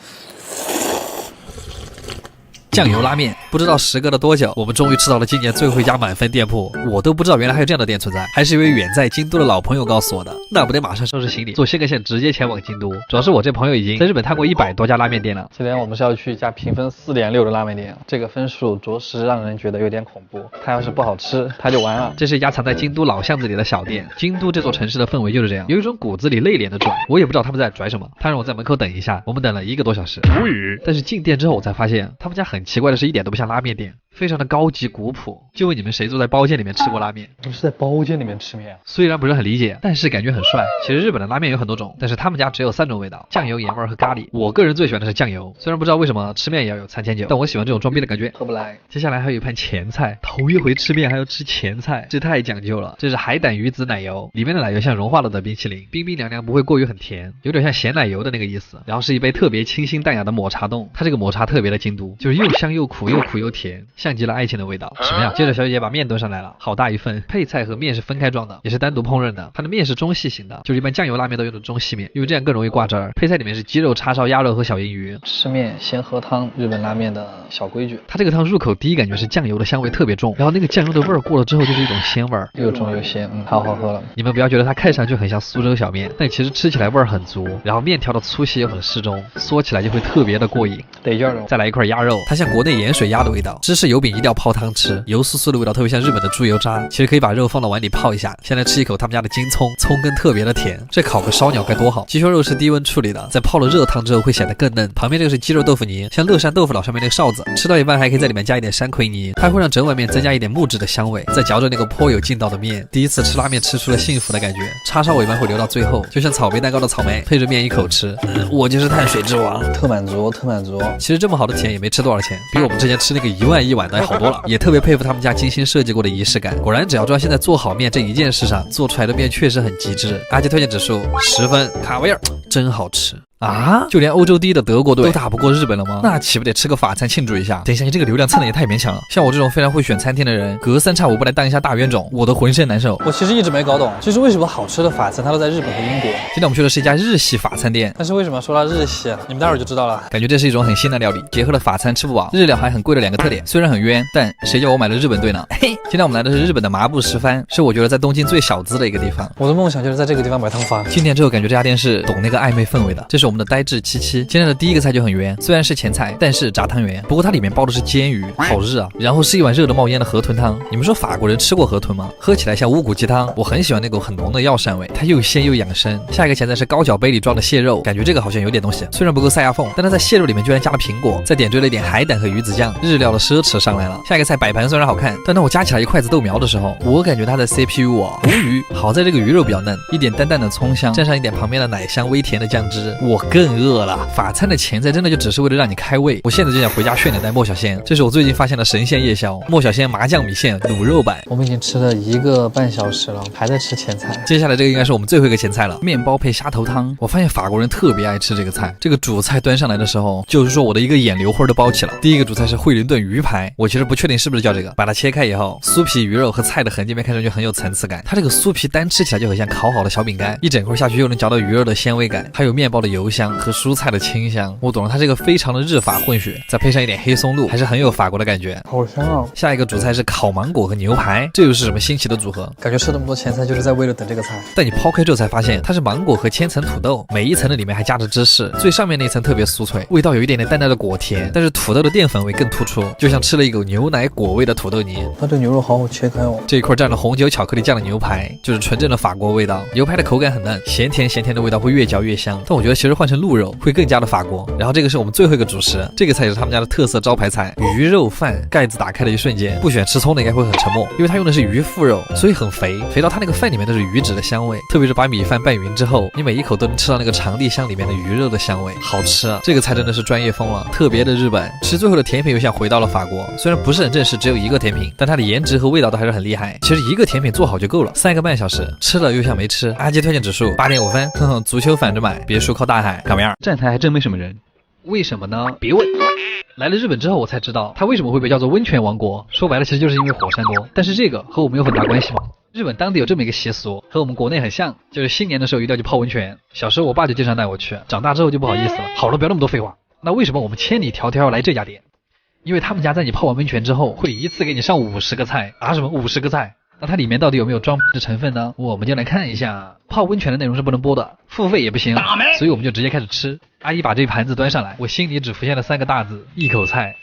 酱油拉面。不知道时隔了多久，我们终于吃到了今年最后一家满分店铺。我都不知道原来还有这样的店存在，还是一位远在京都的老朋友告诉我的。那不得马上收拾行李，坐新干线直接前往京都。主要是我这朋友已经在日本探过100多家拉面店了。今天我们是要去一家评分4.6的拉面店，这个分数着实让人觉得有点恐怖。它要是不好吃，它就完了。这是一家藏在京都老巷子里的小店。京都这座城市的氛围就是这样，有一种骨子里内敛的拽。我也不知道他们在拽什么，他让我在门口等一下，我们等了1个多小时，无语。但是进店之后我才发现，他们家很奇怪的是，一点都不像拉面店，非常的高级古朴。就问你们谁坐在包间里面吃过拉面？我是在包间里面吃面，虽然不是很理解，但是感觉很帅。其实日本的拉面有很多种，但是他们家只有3种味道：酱油、盐味和咖喱。我个人最喜欢的是酱油，虽然不知道为什么吃面也要有3000酒，但我喜欢这种装逼的感觉。喝不来。接下来还有一盘前菜，头一回吃面还要吃前菜，这太讲究了。这是海胆鱼子奶油，里面的奶油像融化了的冰淇淋，冰冰凉凉，不会过于很甜，有点像咸奶油的那个意思。然后是一杯特别清新淡雅的抹茶冻，它这个抹茶特别的京都，就是又香又苦，又苦又甜，像极了爱情的味道。什么呀？接着小姐姐把面端上来了，好大一份。配菜和面是分开装的，也是单独烹饪的。它的面是中细型的，就是一般酱油拉面都用的中细面，因为这样更容易挂汁儿。配菜里面是鸡肉、叉烧、鸭肉和小银鱼。吃面先喝汤，日本拉面的小规矩。它这个汤入口第一感觉是酱油的香味特别重，然后那个酱油的味儿过了之后就是一种鲜味儿，又重又鲜，好好喝了。你们不要觉得它看上去很像苏州小面，但其实吃起来味儿很足，然后面条的粗细又很适中，嗦起来就会特别的过瘾。得劲儿了。再来一块鸭肉，它像国内盐水鸭的味道，芝士油饼一定要泡汤吃，油酥酥的味道特别像日本的猪油渣。其实可以把肉放到碗里泡一下。先来吃一口他们家的京葱，葱根特别的甜，这烤个烧鸟该多好。鸡胸肉是低温处理的，在泡了热汤之后会显得更嫩。旁边这个是鸡肉豆腐泥，像乐山豆腐脑上面那个哨子，吃到一半还可以在里面加一点山葵泥，它会让整碗面增加一点木质的香味。再嚼着那个颇有劲道的面，第一次吃拉面吃出了幸福的感觉。叉烧我一般会留到最后，就像草莓蛋糕的草莓，配着面一口吃，我就是碳水之王，特满足，特满足。其实这么好的体验也没吃多少钱，比我们之前吃那个1万1碗的好多了。也特别佩服他们家精心设计过的仪式感，果然只要专心在做好面这一件事上，做出来的面确实很极致。阿杰推荐指数10分，卡威尔真好吃。啊，就连欧洲第一的德国队都打不过日本了吗？那岂不得吃个法餐庆祝一下？等一下，你这个流量蹭的也太勉强了。像我这种非常会选餐厅的人，隔3差5不来当一下大冤种，我都浑身难受。我其实一直没搞懂，就是为什么好吃的法餐它都在日本和英国。今天我们去的是一家日系法餐店，但是为什么说它日系，你们待会儿就知道了。感觉这是一种很新的料理，结合了法餐吃不饱，日料还很贵的2个特点。虽然很冤，但谁叫我买了日本队呢？嘿，今天我们来的是日本的麻布十番，是我觉得在东京最小资的一个地方。我的梦想就是在这个地方买汤发。进店之后感觉这家店是懂那个暧昧氛围的。这是我们的呆滞77。今天的第一个菜就很冤，虽然是前菜，但是炸汤圆，不过它里面包的是煎鱼，好日啊！然后是一碗热的冒烟的河豚汤。你们说法国人吃过河豚吗？喝起来像乌骨鸡汤，我很喜欢那股很浓的药膳味，它又鲜又养生。下一个前菜是高脚杯里装的蟹肉，感觉这个好像有点东西，虽然不够塞牙缝，但它在蟹肉里面居然加了苹果，再点缀了一点海胆和鱼子酱，日料的奢侈上来了。下一个菜摆盘虽然好看，但当我夹起来一筷子豆苗的时候，我感觉它的 CPU 无鱼。好在这个鱼肉比较嫩，一点淡淡的葱香，蘸上一点旁边的奶香微甜的酱汁，我更饿了。法餐的前菜真的就只是为了让你开胃，我现在就想回家炫2袋莫小仙，这是我最近发现的神仙夜宵，莫小仙麻酱米线卤肉版。我们已经吃了1个半小时了，还在吃前菜。接下来这个应该是我们最后一个前菜了，面包配虾头汤。我发现法国人特别爱吃这个菜，这个主菜端上来的时候，就是说我的一个眼流花都包起了。第一个主菜是惠灵顿鱼排，我其实不确定是不是叫这个，把它切开以后，酥皮鱼肉和菜的痕迹面看上去很有层次感。它这个酥皮单吃起来就很像烤好的小饼干，一整块下去又能嚼到鱼肉的鲜味感，还有面包的油香和蔬菜的清香。我懂了，它这个非常的日法混血，再配上一点黑松露，还是很有法国的感觉，好香啊！下一个主菜是烤芒果和牛排，这又是什么新奇的组合？感觉吃那么多前菜就是在为了等这个菜。但你抛开之后才发现，它是芒果和千层土豆，每一层的里面还夹着芝士，最上面那层特别酥脆，味道有一点点淡淡的果甜，但是土豆的淀粉味更突出，就像吃了一口牛奶果味的土豆泥。它这牛肉好好切开哦。这一块蘸了红酒巧克力酱的牛排，就是纯正的法国味道。牛排的口感很嫩，咸甜的味道会越嚼越香，但我觉得其实换成鹿肉会更加的法国。然后这个是我们最后一个主食，这个菜也是他们家的特色招牌菜，鱼肉饭。盖子打开的一瞬间，不喜欢吃葱的应该会很沉默，因为它用的是鱼腹肉，所以很肥，肥到它那个饭里面都是鱼脂的香味。特别是把米饭拌匀之后，你每一口都能吃到那个长地香里面的鱼肉的香味，好吃啊！这个菜真的是专业疯了，特别的日本。吃最后的甜品又像回到了法国，虽然不是很正式，只有1个甜品，但它的颜值和味道都还是很厉害。其实1个甜品做好就够了，3个半小时吃了又像没吃。阿基推荐指数8.5分，哼哼，足球反着买，别墅靠大海，看没样？站台还真没什么人。为什么呢？别问。来了日本之后我才知道它为什么会被叫做温泉王国，说白了其实就是因为火山多。但是这个和我们有很大关系吗？日本当地有这么一个习俗，和我们国内很像，就是新年的时候一定要去泡温泉。小时候我爸就经常带我去，长大之后就不好意思了。好了，不要那么多废话。那为什么我们千里迢迢要来这家店？因为他们家在你泡完温泉之后，会一次给你上50个菜啊，什么50个菜？那它里面到底有没有装的成分呢？我们就来看一下。泡温泉的内容是不能播的，付费也不行，所以我们就直接开始吃。阿姨把这盘子端上来，我心里只浮现了3个大字：一口菜。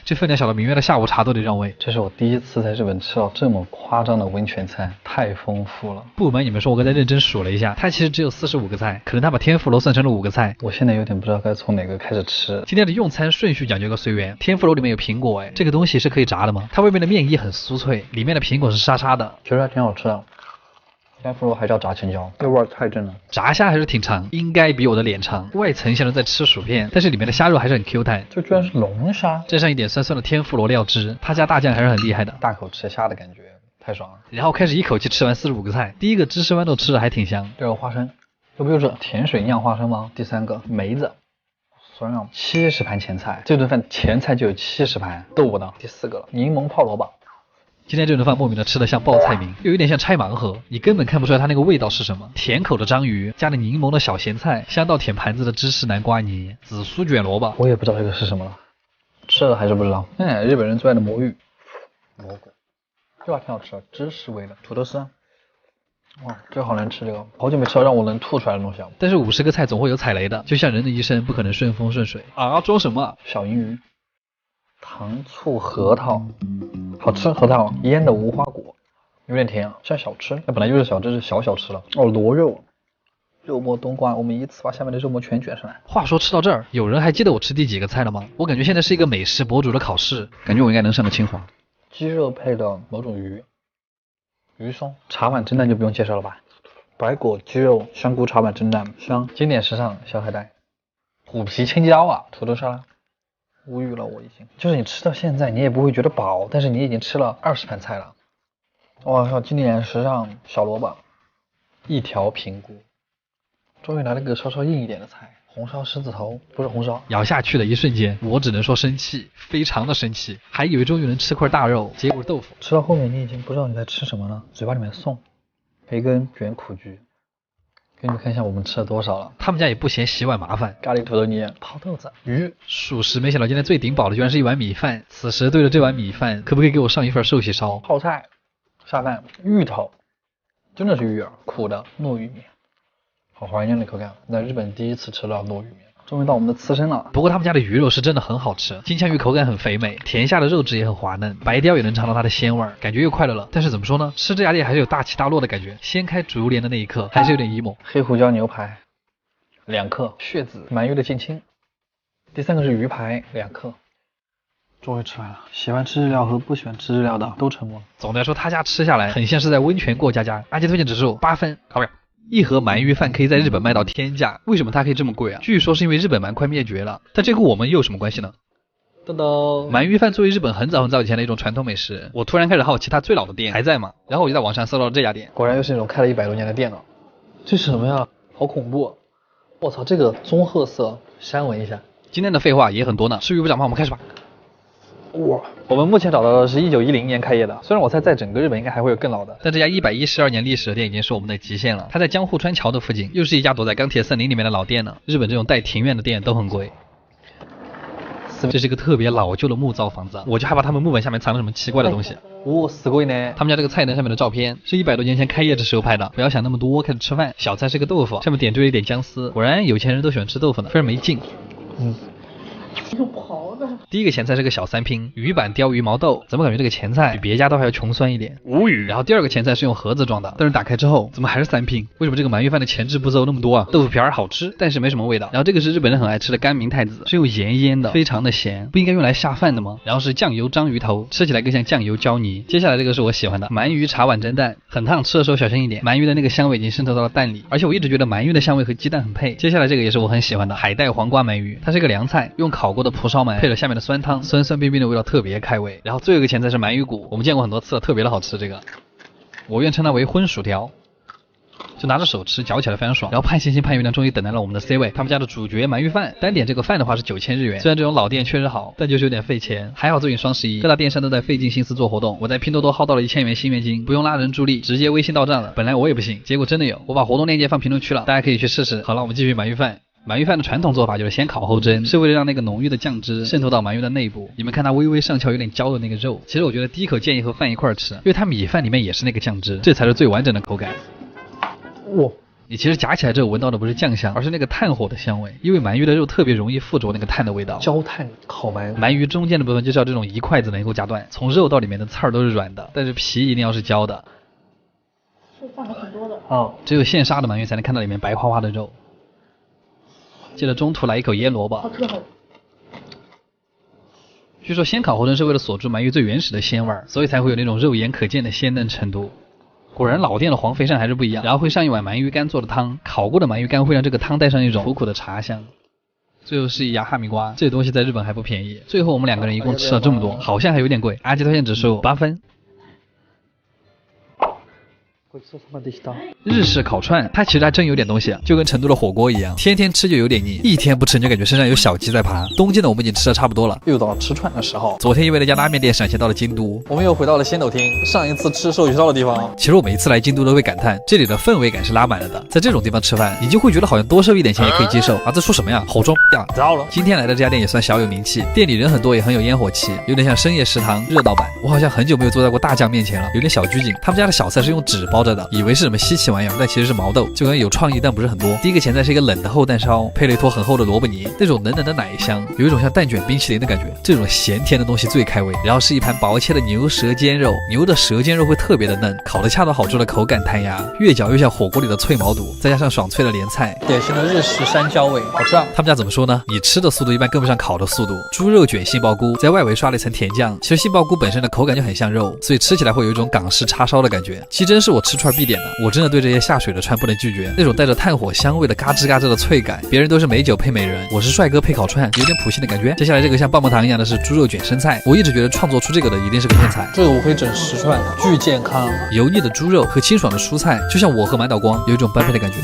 这分量小到明月的下午茶都得让位。这是我第一次在日本吃到这么夸张的温泉菜，太丰富了。不瞒你们说，我刚才认真数了一下，它其实只有45个菜，可能他把天妇罗算成了5个菜。我现在有点不知道该从哪个开始吃。今天的用餐顺序讲究个随缘。天妇罗里面有苹果，这个东西是可以炸的吗？它外面的面衣很酥脆，里面的苹果是沙沙的，其实还挺好吃的。天妇罗还叫炸青椒，这味儿太正了。炸虾还是挺长，应该比我的脸长。外层像是在吃薯片，但是里面的虾肉还是很 Q 弹。这居然是龙虾，蘸上一点酸酸的天妇罗料汁，他家大酱还是很厉害的。大口吃虾的感觉太爽了。然后开始一口气吃完45个菜，第一个芝士豌豆吃的还挺香。这个花生，这不就是甜水酿花生吗？第3个梅子，酸啊，70盘前菜，这顿饭前菜就有70盘。豆腐呢？第4个了，柠檬泡萝卜。今天这顿饭莫名的吃的像报菜名，又有点像拆盲盒，你根本看不出来它那个味道是什么。甜口的章鱼，加了柠檬的小咸菜，香到舔盘子的芝士南瓜泥，紫苏卷萝卜，我也不知道这个是什么了，吃了还是不知道。日本人最爱的魔芋，蘑菇，这把挺好吃的，芝士味的土豆丝。哇，这好难吃，这个好久没吃到让我能吐出来的东西了。但是50个菜总会有踩雷的，就像人的一生不可能顺风顺水啊！装什么？小银鱼，糖醋核桃，好吃，核桃腌的无花果，有点甜啊，像小吃。那本来就是小吃，是小吃了。哦，螺肉，肉末冬瓜，我们一次把下面的肉末全卷上来。话说吃到这儿，有人还记得我吃第几个菜了吗？我感觉现在是一个美食博主的考试，感觉我应该能上个清华。鸡肉配的某种鱼，鱼松，茶碗蒸蛋就不用介绍了吧？白果鸡肉香菇茶碗蒸蛋，香。经典时尚小海带，虎皮青椒啊，土豆沙拉。无语了，我已经。就是你吃到现在，你也不会觉得饱，但是你已经吃了20盘菜了。哇靠！经典时尚小萝卜，一条平菇。终于来了个稍稍硬一点的菜，红烧狮子头，不是红烧。咬下去的一瞬间，我只能说生气，非常的生气。还以为终于能吃块大肉，结果豆腐。吃到后面你已经不知道你在吃什么了，嘴巴里面送。培根卷苦菊。给你们看一下我们吃了多少了。他们家也不嫌洗碗麻烦，咖喱土豆泥、泡豆子、鱼。属实没想到今天最顶饱的居然是一碗米饭。此时对着这碗米饭，可不可以给我上一份寿喜烧？泡菜、下饭、芋头，真的是芋儿，苦的糯玉米，好怀念的口感。在日本第一次吃到糯玉米，终于到我们的刺身了。不过他们家的鱼肉是真的很好吃，金枪鱼口感很肥美，甜下的肉质也很滑嫩，白鲷也能尝到它的鲜味，感觉又快乐了。但是怎么说呢，吃这家店还是有大起大落的感觉。掀开竹帘的那一刻，还是有点 emo。黑胡椒牛排2克，血子鳗鱼的近亲。第3个是鱼排2克。终于吃完了，喜欢吃日料和不喜欢吃日料的都沉默了。总的来说，他家吃下来很像是在温泉过家。阿杰推荐指数8分，好不好？一盒鳗鱼饭可以在日本卖到天价，为什么它可以这么贵啊？据说是因为日本鳗快灭绝了，但这和我们又有什么关系呢？噔噔，鳗鱼饭作为日本很早以前的一种传统美食，我突然开始好奇它最老的店还在吗？然后我就在网上搜到了这家店，果然又是那种开了100多年的店了。这是什么呀？好恐怖！我操，这个棕褐色，删闻一下。今天的废话也很多呢，事与不长嘛，我们开始吧。哇，我们目前找到的是1910年开业的，虽然我猜在整个日本应该还会有更老的，但这家112年历史的店已经是我们的极限了。它在江户川桥的附近，又是一家躲在钢铁森林里面的老店呢。日本这种带庭院的店都很贵。这是一个特别老旧的木造房子，我就害怕他们木板下面藏了什么奇怪的东西。哦，死贵呢！他们家这个菜单上面的照片是100多年前开业的时候拍的。不要想那么多，开始吃饭。小菜是个豆腐，上面点缀了一点姜丝。果然有钱人都喜欢吃豆腐呢，非常没劲。第一个前菜是个小3拼鱼板鲷鱼毛豆，怎么感觉这个前菜比别家都还要穷酸一点？无语。然后第2个前菜是用盒子装的，但是打开之后怎么还是3拼？为什么这个鳗鱼饭的前置步骤那么多啊？豆腐皮儿好吃，但是没什么味道。然后这个是日本人很爱吃的干明太子，是用盐腌的，非常的咸，不应该用来下饭的吗？然后是酱油章鱼头，吃起来更像酱油胶泥。接下来这个是我喜欢的鳗鱼茶碗蒸蛋，很烫，吃的时候小心一点。鳗鱼的那个香味已经渗透到了蛋里，而且我一直觉得鳗鱼的香味和鸡蛋很配。接下来这个也是我很喜欢的海带黄瓜鳗鱼，它是一个凉菜，用烤过的蒲烧鳗配了下面的酸汤，酸酸冰冰的味道特别开胃。然后最后一个前菜是鳗鱼骨，我们见过很多次了，特别的好吃。这个我愿称它为荤薯条，就拿着手吃，嚼起来非常爽。然后盼星星盼月亮终于等来了我们的 C 位，他们家的主角鳗鱼饭，单点这个饭的话是9000日元。虽然这种老店确实好，但就是有点费钱。还好最近双11，各大电商都在费尽心思做活动。我在拼多多薅到了1000元新月金，不用拉人助力，直接微信到账了。本来我也不信，结果真的有，我把活动链接放评论区了，大家可以去试试。好了，我们继续鳗鱼饭。鳗鱼饭的传统做法就是先烤后蒸，是为了让那个浓郁的酱汁渗透到鳗鱼的内部。你们看它微微上翘有点焦的那个肉，其实我觉得第一口建议和饭一块吃，因为它米饭里面也是那个酱汁，这才是最完整的口感。哇！你其实夹起来之后闻到的不是酱香，而是那个炭火的香味，因为鳗鱼的肉特别容易附着那个炭的味道。焦炭烤鳗鱼中间的部分就是要这种一筷子能够夹断，从肉到里面的刺儿都是软的，但是皮一定要是焦的。是放了很多的。哦，只有现杀的鳗鱼才能看到里面白花花的肉。记得中途来一口腌萝卜。好特好。据说先烤后蒸是为了锁住鳗鱼最原始的鲜味，所以才会有那种肉眼可见的鲜嫩程度。果然老店的黄肥鳝还是不一样，然后会上一碗鳗鱼干做的汤，烤过的鳗鱼干会让这个汤带上一种苦苦的茶香。最后是一牙哈密瓜，这东西在日本还不便宜。最后我们两个人一共吃了这么多，好像还有点贵。阿基推荐指数8分。日式烤串，它其实还真有点东西啊，就跟成都的火锅一样，天天吃就有点腻，一天不吃你就感觉身上有小鸡在爬。东京的我们已经吃的差不多了，又到了吃串的时候。昨天因为那家拉面店闪现到了京都，我们又回到了仙斗厅，上一次吃寿喜烧的地方。其实我每一次来京都都会感叹，这里的氛围感是拉满了的。在这种地方吃饭，你就会觉得好像多收一点钱也可以接受啊！这说什么呀？好装呀！糟了，今天来的这家店也算小有名气，店里人很多，也很有烟火气，有点像深夜食堂热闹版。我好像很久没有坐在过大酱面前了，有点小拘谨。他们家的小菜是用纸包着的，以为是什么稀奇玩意儿，但其实是毛豆，就感觉有创意但不是很多。第一个前菜是一个冷的厚蛋烧，配了一坨很厚的萝卜泥，那种冷冷的奶香，有一种像蛋卷冰淇淋的感觉。这种咸甜的东西最开胃。然后是一盘薄切的牛舌尖肉，牛的舌尖肉会特别的嫩，烤得恰到好处的口感弹牙，越嚼越像火锅里的脆毛肚，再加上爽脆的莲菜，典型的日式山椒味，好吃啊！他们家怎么说呢？你吃的速度一般跟不上烤的速度。猪肉卷杏鲍菇，在外围刷了一层甜酱，其实杏鲍菇本身的口感就很像肉，所以吃起来会有一种港式叉烧的感觉。鸡胗是我吃串必点的，我真的对这些下水的串不能拒绝，那种带着炭火香味的嘎吱嘎吱的脆感，别人都是美酒配美人，我是帅哥配烤串，有点普信的感觉。接下来这个像棒棒糖一样的是猪肉卷生菜，我一直觉得创作出这个的一定是个天才。这个我可以整10串，巨健康。油腻的猪肉和清爽的蔬菜，就像我和满岛光有一种般配的感觉。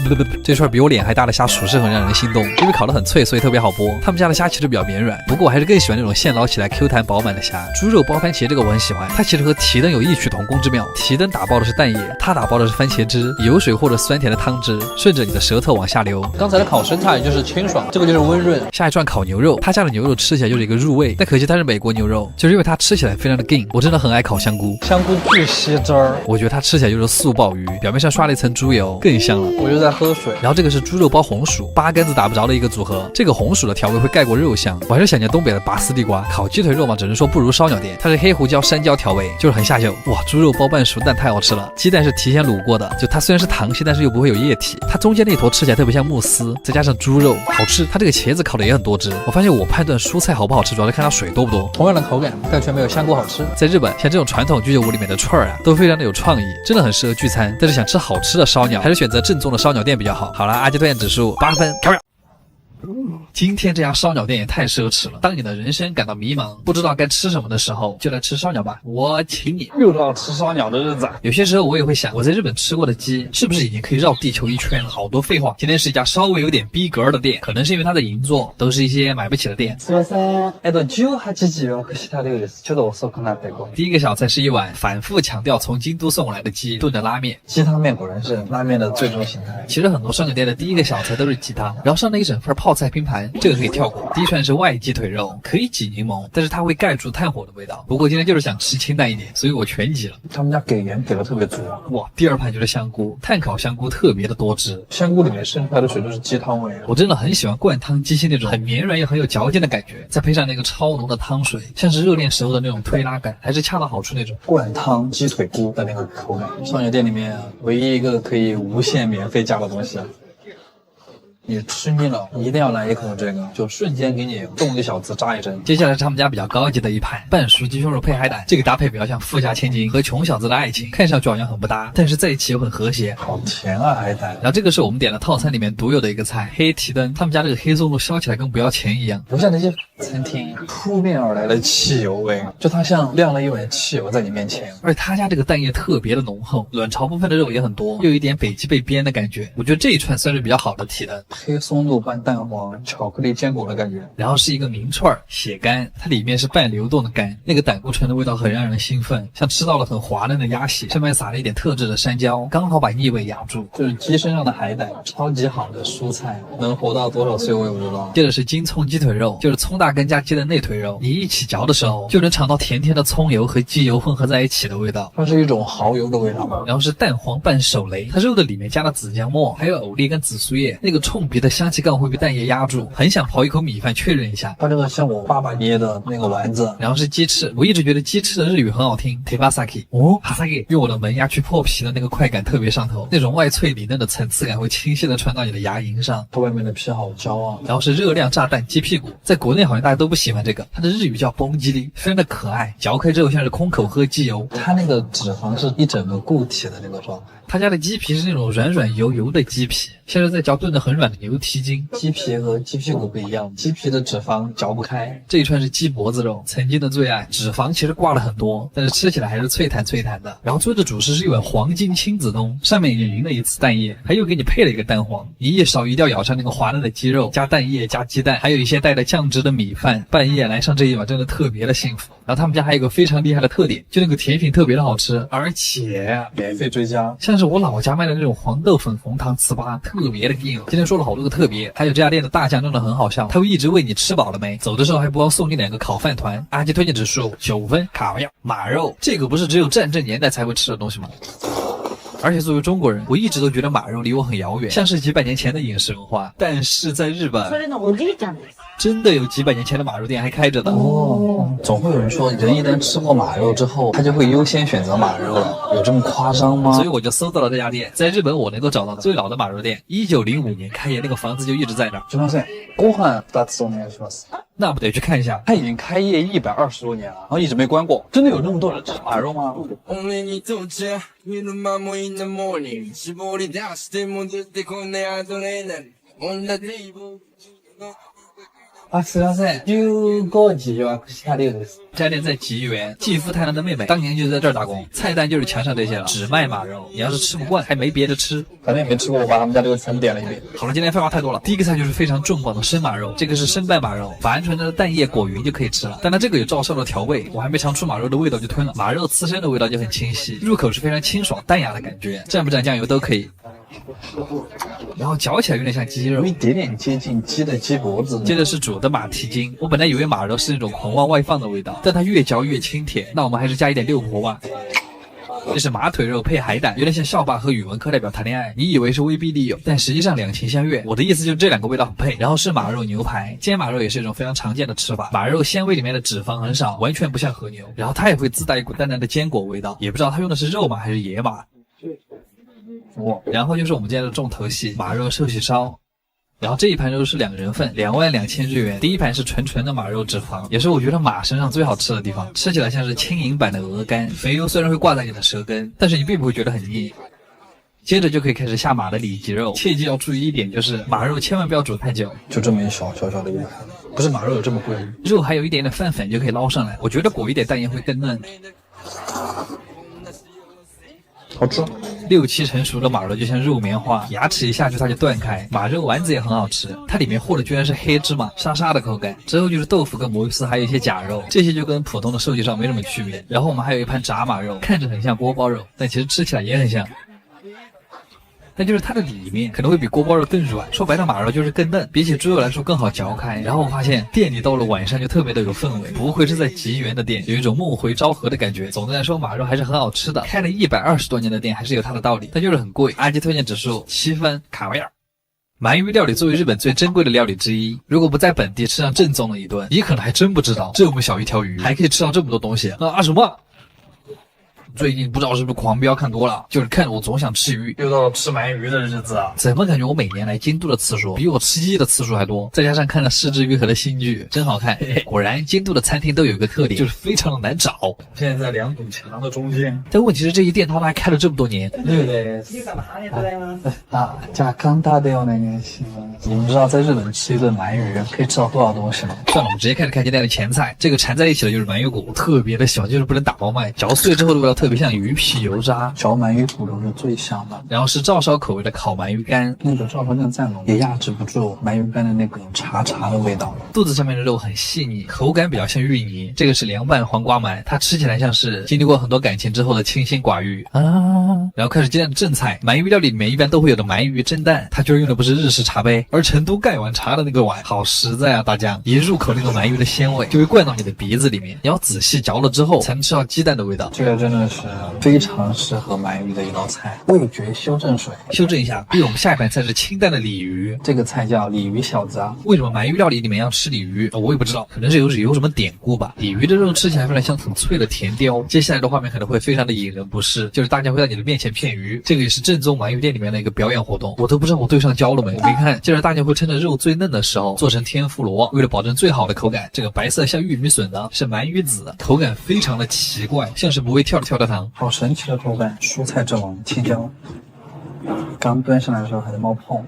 这串比我脸还大的虾属实很让人心动，因为烤得很脆，所以特别好剥。他们家的虾其实比较绵软，不过我还是更喜欢那种现捞起来 Q 弹饱满的虾。猪肉包番茄这个我很喜欢，它其实和提灯有异曲同工之妙。提灯打包的是蛋液，它打包的是番茄汁，油水或者酸甜的汤汁顺着你的舌头往下流。刚才的烤生菜就是清爽，这个就是温润。下一串烤牛肉，他家的牛肉吃起来就是一个入味，但可惜它是美国牛肉，就是因为它吃起来非常的硬。我真的很爱烤香菇，香菇巨吸汁儿，我觉得它吃起来就是素鲍鱼，表面上刷了一层猪油，更香了。我就在喝水。然后这个是猪肉包红薯，8竿子打不着的一个组合。这个红薯的调味会盖过肉香，我还是想念东北的拔丝地瓜。烤鸡腿肉嘛，只能说不如烧鸟店，它是黑胡椒山椒调味，就是很下酒。哇，猪肉包半熟蛋太好吃了，鸡蛋是提前卤过的，就它虽然是溏心，但是又不会有液体。它中间那坨吃起来特别像慕斯，再加上猪肉，好吃。它这个茄子烤的也很多汁。我发现我判断蔬菜好不好吃，主要是看它水多不多。同样的口感，但却没有香菇好吃。在日本，像这种传统居酒屋里面的串儿啊，都非常的有创意，真的很适合聚餐。但是想吃好吃的烧鸟，还是选择正宗的烧鸟店比较好。好了，阿基推荐指数8分。今天这家烧鸟店也太奢侈了。当你的人生感到迷茫，不知道该吃什么的时候，就来吃烧鸟吧，我请你。又到吃烧鸟的日子。有些时候我也会想，我在日本吃过的鸡是不是已经可以绕地球一圈了？好多废话。今天是一家稍微有点逼格的店，可能是因为它的银座都是一些买不起的店。すみません。18時予約してあるようです。ちょっと遅くなってごめん。第一个小菜是一碗反复强调从京都送过来的鸡炖的拉面。鸡汤面果然是拉面的最终形态。其实很多烧鸟店的第一个小菜都是鸡汤，然后上了一整份泡菜拼盘，这个可以跳过。第一串是外鸡腿肉，可以挤柠檬，但是它会盖住炭火的味道。不过今天就是想吃清淡一点，所以我全挤了。他们家给盐给的特别足。哇，第二盘就是香菇，炭烤香菇特别的多汁，香菇里面渗出来的水都是鸡汤味。我真的很喜欢灌汤鸡心那种很绵软又很有嚼劲的感觉，再配上那个超浓的汤水，像是热恋时候的那种推拉感，还是恰到好处那种。灌汤鸡腿菇的那个口感，烧鸟店里面唯一一个可以无限免费加的东西。你吃腻了，一定要来一口这个，就瞬间给你动力小子扎一针。接下来是他们家比较高级的一盘半熟鸡胸肉配海胆，这个搭配比较像富家千金和穷小子的爱情，看上去好像很不搭，但是在一起又很和谐。好甜啊，海胆！然后这个是我们点的套餐里面独有的一个菜，黑提灯。他们家这个黑松露烧起来跟不要钱一样，不像那些餐厅扑面而来的汽油味，就它像晾了一碗汽油在你面前。而且他家这个蛋液特别的浓厚，卵巢部分的肉也很多，又有一点北极贝边的感觉。我觉得这一串算是比较好的提灯。黑松露拌蛋黄，巧克力坚果的感觉。然后是一个名串血干，它里面是半流动的干，那个胆固醇的味道很让人兴奋，像吃到了很滑嫩的鸭血，上面撒了一点特制的山椒，刚好把腻味压住。就是鸡身上的海胆，超级好的蔬菜，能活到多少岁我也不知道。接着是京葱鸡腿肉，就是葱大根加鸡的内腿肉，你一起嚼的时候就能尝到甜甜的葱油和鸡油混合在一起的味道，它是一种蚝油的味道。然后是蛋黄拌手雷，它肉的里面加了紫姜末，还有藕粒跟紫苏叶，那个冲鼻的香气刚会被蛋液压住，很想刨一口米饭确认一下。它这个像我爸爸捏的那个丸子。然后是鸡翅，我一直觉得鸡翅的日语很好听 ，tebasaki。hasaki 用我的门牙去破皮的那个快感特别上头，那种外脆里嫩的层次感会清晰的传到你的牙龈上。它外面的皮好焦啊。然后是热量炸弹鸡屁股，在国内好像大家都不喜欢这个，它的日语叫崩鸡哩，非常的可爱，嚼开之后像是空口喝鸡油。它那个脂肪是一整个固体的那个状态。他家的鸡皮是那种软软油油的鸡皮，像是在嚼炖得很软的牛蹄筋。鸡皮和鸡屁股不一样，鸡皮的脂肪嚼不开。这一串是鸡脖子肉，曾经的最爱，脂肪其实挂了很多，但是吃起来还是脆弹脆弹的。然后最的主食是一碗黄金亲子冬，上面也淋了一次蛋液，还又给你配了一个蛋黄。你一勺一定要咬上那个滑嫩的鸡肉，加蛋液加鸡蛋，还有一些带着酱汁的米饭，半夜来上这一碗真的特别的幸福。然后他们家还有一个非常厉害的特点，就那个甜品特别的好吃，而且免费追加，像是我老家卖的那种黄豆粉红糖糍粑，特别的硬。今天说了好多个特别，还有这家店的大酱真的很好笑，他会一直问你吃饱了没，走的时候还不忘送你2个烤饭团。阿基推荐指数9分，卡哇马肉，这个不是只有战争年代才会吃的东西吗？而且作为中国人，我一直都觉得马肉离我很遥远，像是几百年前的饮食文化。但是在日本，真的有几百年前的马肉店还开着的。总会有人说，人一旦吃过马肉之后，他就会优先选择马肉了，有这么夸张吗？所以我就搜到了这家店，在日本我能够找到的最老的马肉店，1905年开业，那个房子就一直在那儿。すみません、ご飯2つお願いします。那不得去看一下？他已经开业120多年了，然后一直没关过。真的有那么多人吃马肉吗？すみません、15時予約した量です。这家店在吉原，继父太郎的妹妹当年就在这儿打工，菜单就是墙上这些了，只卖马肉。你要是吃不惯，还没别的吃。反正也没吃过，我把他们家这个全点了一遍。好了，今天废话太多了。第一个菜就是非常重磅的生马肉，这个是生拌马肉，把鹌鹑的蛋液裹匀就可以吃了。但它这个有照烧的调味，我还没尝出马肉的味道就吞了。马肉刺身的味道就很清晰，入口是非常清爽淡雅的感觉，蘸不蘸酱油都可以。然后嚼起来有点像鸡肉，有一点点接近鸡的鸡脖子。接着是煮的马蹄筋，我本来以为马肉是那种狂妄外放的味道，但它越嚼越清甜，那我们还是加一点六婆吧。这是马腿肉配海胆，有点像校霸和语文课代表谈恋爱，你以为是威逼利诱，但实际上两情相悦。我的意思就是这2个味道很配。然后是马肉牛排，煎马肉也是一种非常常见的吃法，马肉纤维里面的脂肪很少，完全不像和牛，然后它也会自带一股淡淡的坚果味道，也不知道它用的是肉马还是野马。然后就是我们今天的重头戏，马肉寿喜烧。然后这一盘肉是2人份，22000日元。第一盘是纯纯的马肉脂肪，也是我觉得马身上最好吃的地方，吃起来像是轻盈版的鹅肝，肥油虽然会挂在你的舌根，但是你并不会觉得很腻。接着就可以开始下马的里脊肉，切记要注意一点，就是马肉千万不要煮太久。就这么一小小的一盘，不是马肉有这么贵，肉还有一点点饭粉就可以捞上来，我觉得裹一点蛋液会更嫩。好吃。6、7成熟的马肉就像肉棉花，牙齿一下去它就断开。马肉丸子也很好吃，它里面和的居然是黑芝麻，沙沙的口感。之后就是豆腐跟摩丝，还有一些假肉，这些就跟普通的寿喜烧没什么区别。然后我们还有一盘炸马肉，看着很像锅包肉，但其实吃起来也很像。但就是它的里面可能会比锅包肉更软，说白了马肉就是更嫩，比起猪肉来说更好嚼开。然后我发现店里到了晚上就特别的有氛围，不愧是在吉原的店，有一种梦回昭和的感觉。总的来说马肉还是很好吃的，开了120多年的店还是有它的道理，但就是很贵。阿基推荐指数7分，卡哇尔。鳗鱼料理作为日本最珍贵的料理之一，如果不在本地吃上正宗的一顿，你可能还真不知道这么小一条鱼还可以吃到这么多东西啊！什么？最近不知道是不是狂飙看多了，就是看着我总想吃鱼，又到了吃鳗鱼的日子啊！怎么感觉我每年来京都的次数比我吃鸡的次数还多？再加上看了失之愈合的新剧，真好看。果然京都的餐厅都有一个特点，就是非常的难找。现在在2堵墙的中间，但问题是这一店他们还开了这么多年。对的。你们知道在日本吃一顿鳗鱼可以吃到多少东西吗？算了，我们直接开始看今天的前菜。这个缠在一起的就是鳗鱼骨，特别的小，就是不能打包卖，嚼碎之后的味道特特别像鱼皮油渣。嚼鳗鱼骨头是最香的，然后是照烧口味的烤鳗鱼干，那个照烧酱再浓也压制不住鳗鱼干的那个茶的味道。肚子上面的肉很细腻，口感比较像芋泥。这个是凉拌黄瓜鳗，它吃起来像是经历过很多感情之后的清心寡欲啊。然后开始接的正菜，鳗鱼料理里面一般都会有的鳗鱼蒸蛋，它居然用的不是日式茶杯，而成都盖碗茶的那个碗，好实在啊！大家一入口那个鳗鱼的鲜味就会灌到你的鼻子里面，你要仔细嚼了之后才能吃到鸡蛋的味道。这个真的是非常适合鳗鱼的一道菜，味觉修正水。修正一下，因为我们下一盘菜是清淡的鲤鱼，这个菜叫鲤鱼小子啊。为什么鳗鱼料理里面要吃鲤鱼？我也不知道，可能是有什么典故吧。鲤鱼的肉吃起来非常像很脆的甜雕。接下来的画面可能会非常的引人不适，就是大家会在你的面前片鱼，这个也是正宗鳗鱼店里面的一个表演活动。我都不知道我对上焦了没。你看，接着大家会趁着肉最嫩的时候做成天妇罗，为了保证最好的口感，这个白色像玉米笋的是鳗鱼籽，口感非常的奇怪，像是不会跳的糖。好神奇的口感，蔬菜之王青椒，刚端上来的时候还在冒泡。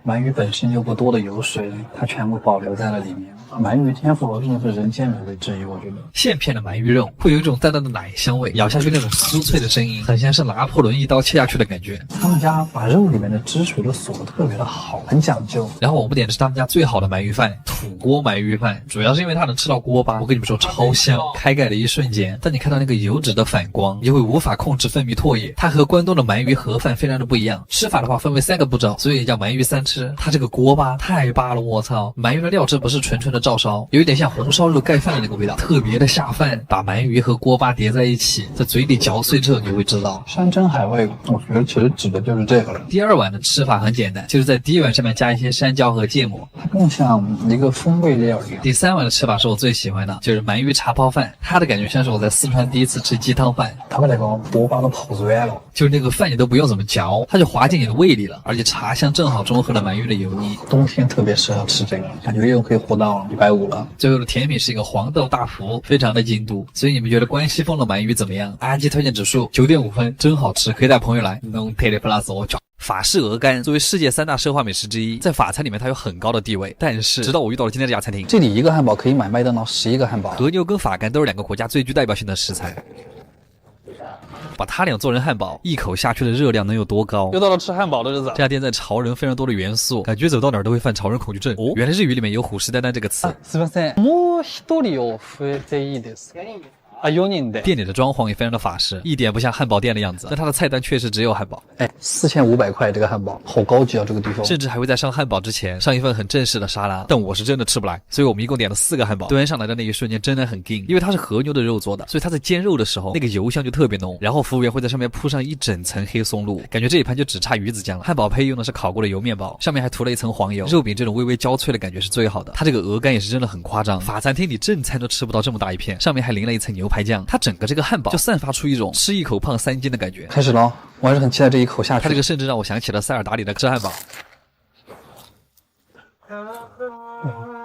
鳗鱼本身有不多的油水，它全部保留在了里面。鳗鱼天妇罗真的是人间美味之一，我觉得。现片的鳗鱼肉会有一种淡淡的奶香味，咬下去那种酥脆的声音，很像是拿破仑一刀切下去的感觉。他们家把肉里面的汁水都锁得特别的好，很讲究。然后我们点的是他们家最好的鳗鱼饭，土锅鳗鱼饭，主要是因为它能吃到锅巴。我跟你们说超香，开盖的一瞬间，当你看到那个油脂的反光，你会无法控制分泌唾液。它和关东的鳗鱼盒饭非常的不一样，吃法的话分为3个步骤，所以叫鳗鱼三吃。它这个锅巴太巴了，我操！鳗鱼的料汁不是纯纯的照烧，有一点像红烧肉盖饭的那个味道，特别的下饭。把鳗鱼和锅巴叠在一起，在嘴里嚼碎之后，你会知道山珍海味。我觉得其实指的就是这个了。第二碗的吃法很简单，就是在第一碗上面加一些山椒和芥末，它更像一个风味料理。第3碗的吃法是我最喜欢的，就是鳗鱼茶泡饭，它的感觉像是我在四川第一次吃鸡汤饭。它把那个锅巴都泡软了，就是那个饭你都不用怎么嚼，它就滑进你的胃里了，而且茶香正好中和了鳗鱼的油腻。冬天特别适合吃这个，感觉又可以活到150了。最后的甜品是一个黄豆大福，非常的精度。所以你们觉得关西风的鳗鱼怎么样？阿基推荐指数9.5分，真好吃，可以带朋友来。弄 Tele Plus 我法式鹅肝作为世界3大奢华美食之一，在法餐里面它有很高的地位。但是直到我遇到了今天这家餐厅，这里一个汉堡可以买麦当劳11个汉堡。和牛跟法肝都是2个国家最具代表性的食材。把它俩做成汉堡，一口下去的热量能有多高？又到了吃汉堡的日子。这家店在潮人非常多的元素，感觉走到哪儿都会犯潮人恐惧症。哦，原来日语里面有虎视眈眈这个词。すみません。もう一人を増えていいです。4人で。店里的装潢也非常的法式，一点不像汉堡店的样子，但它的菜单确实只有汉堡。4500块这个汉堡，好高级啊！这个地方甚至还会在上汉堡之前上一份很正式的沙拉，但我是真的吃不来，所以我们一共点了4个汉堡。端上来的那一瞬间真的很劲，因为它是和牛的肉做的，所以它在煎肉的时候那个油香就特别浓。然后服务员会在上面铺上一整层黑松露，感觉这一盘就只差鱼子酱了。汉堡胚用的是烤过的油面包，上面还涂了一层黄油，肉饼这种微微焦脆的感觉是最好的。它这个鹅肝也是真的很夸张，法餐厅里正餐都吃不到这么大一片，上面还淋了一层牛排酱。它整个这个汉堡就散发出一种吃一口胖3斤的感觉。开始了，我还是很期待这一口下去。它这个甚至让我想起了塞尔达里的吃汉堡。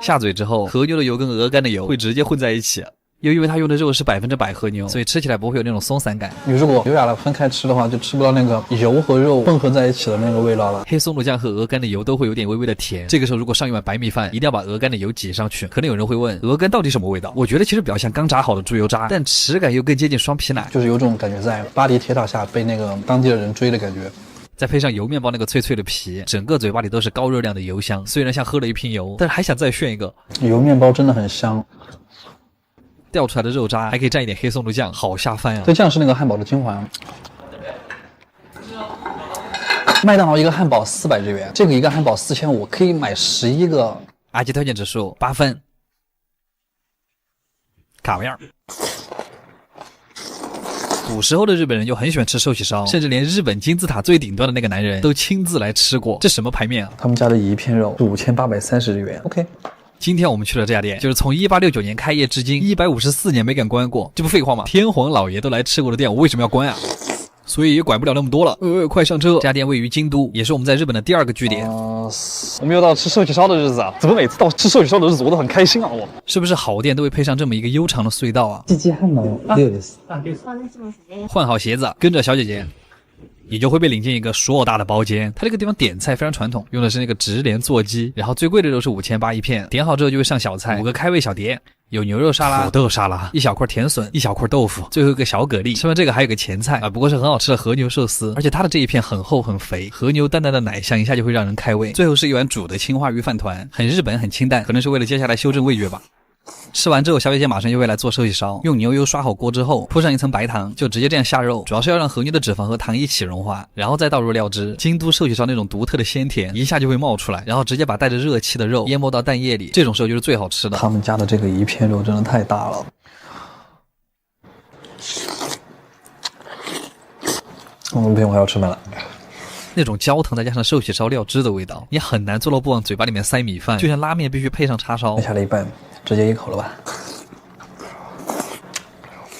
下嘴之后，和牛的油跟鹅肝的油会直接混在一起，又因为它用的肉是100%和牛，所以吃起来不会有那种松散感。你如果优雅的分开吃的话，就吃不到那个油和肉混合在一起的那个味道了。黑松露酱和鹅肝的油都会有点微微的甜，这个时候如果上一碗白米饭，一定要把鹅肝的油挤上去。可能有人会问，鹅肝到底什么味道？我觉得其实比较像刚炸好的猪油渣，但齿感又更接近双皮奶，就是有种感觉在巴黎铁塔下被那个当地的人追的感觉。再配上油面包那个脆脆的皮，整个嘴巴里都是高热量的油香。虽然像喝了一瓶油，但是还想再炫一个。油面包真的很香，掉出来的肉渣还可以蘸一点黑松露酱，好下饭啊！这酱是那个汉堡的精华。麦当劳一个汉堡400日元，这个一个汉堡4500，可以买11个。阿基推荐指数8分。卡味儿。古时候的日本人就很喜欢吃寿喜烧，甚至连日本金字塔最顶端的那个男人都亲自来吃过。这什么排面啊？他们家的一片肉5830日元。OK。今天我们去的这家店，就是从1869年开业至今154年没敢关过，这不废话吗？天皇老爷都来吃过的店，我为什么要关啊？所以也管不了那么多了。快上车！这家店位于京都，也是我们在日本的第2个据点。我们又到吃寿喜烧的日子啊！怎么每次到吃寿喜烧的日子我都很开心啊？我是不是好店都会配上这么一个悠长的隧道啊？换好鞋子，跟着小姐姐，你就会被领进一个硕大的包间。它这个地方点菜非常传统，用的是那个直连座机，然后最贵的肉是5800一片，点好之后就会上小菜，5个开胃小碟。有牛肉沙拉、土豆沙拉、一小块甜笋、一小块豆腐，最后一个小蛤蜊。吃完这个还有个前菜啊，不过是很好吃的和牛寿司，而且它的这一片很厚很肥，和牛淡淡的奶香一下就会让人开胃。最后是一碗煮的青花鱼饭团，很日本很清淡，可能是为了接下来修正味觉吧。吃完之后，小姐姐马上又会来做寿喜烧，用牛油刷好锅之后，铺上一层白糖，就直接这样下肉，主要是要让和牛的脂肪和糖一起融化，然后再倒入料汁。京都寿喜烧那种独特的鲜甜一下就会冒出来，然后直接把带着热气的肉淹没到蛋液里，这种时候就是最好吃的。他们家的这个一片肉真的太大了。不行，我还要吃饭了。那种焦糖再加上寿喜烧料汁的味道，你很难做到不往嘴巴里面塞米饭，就像拉面必须配上叉烧。下了一半，直接一口了吧。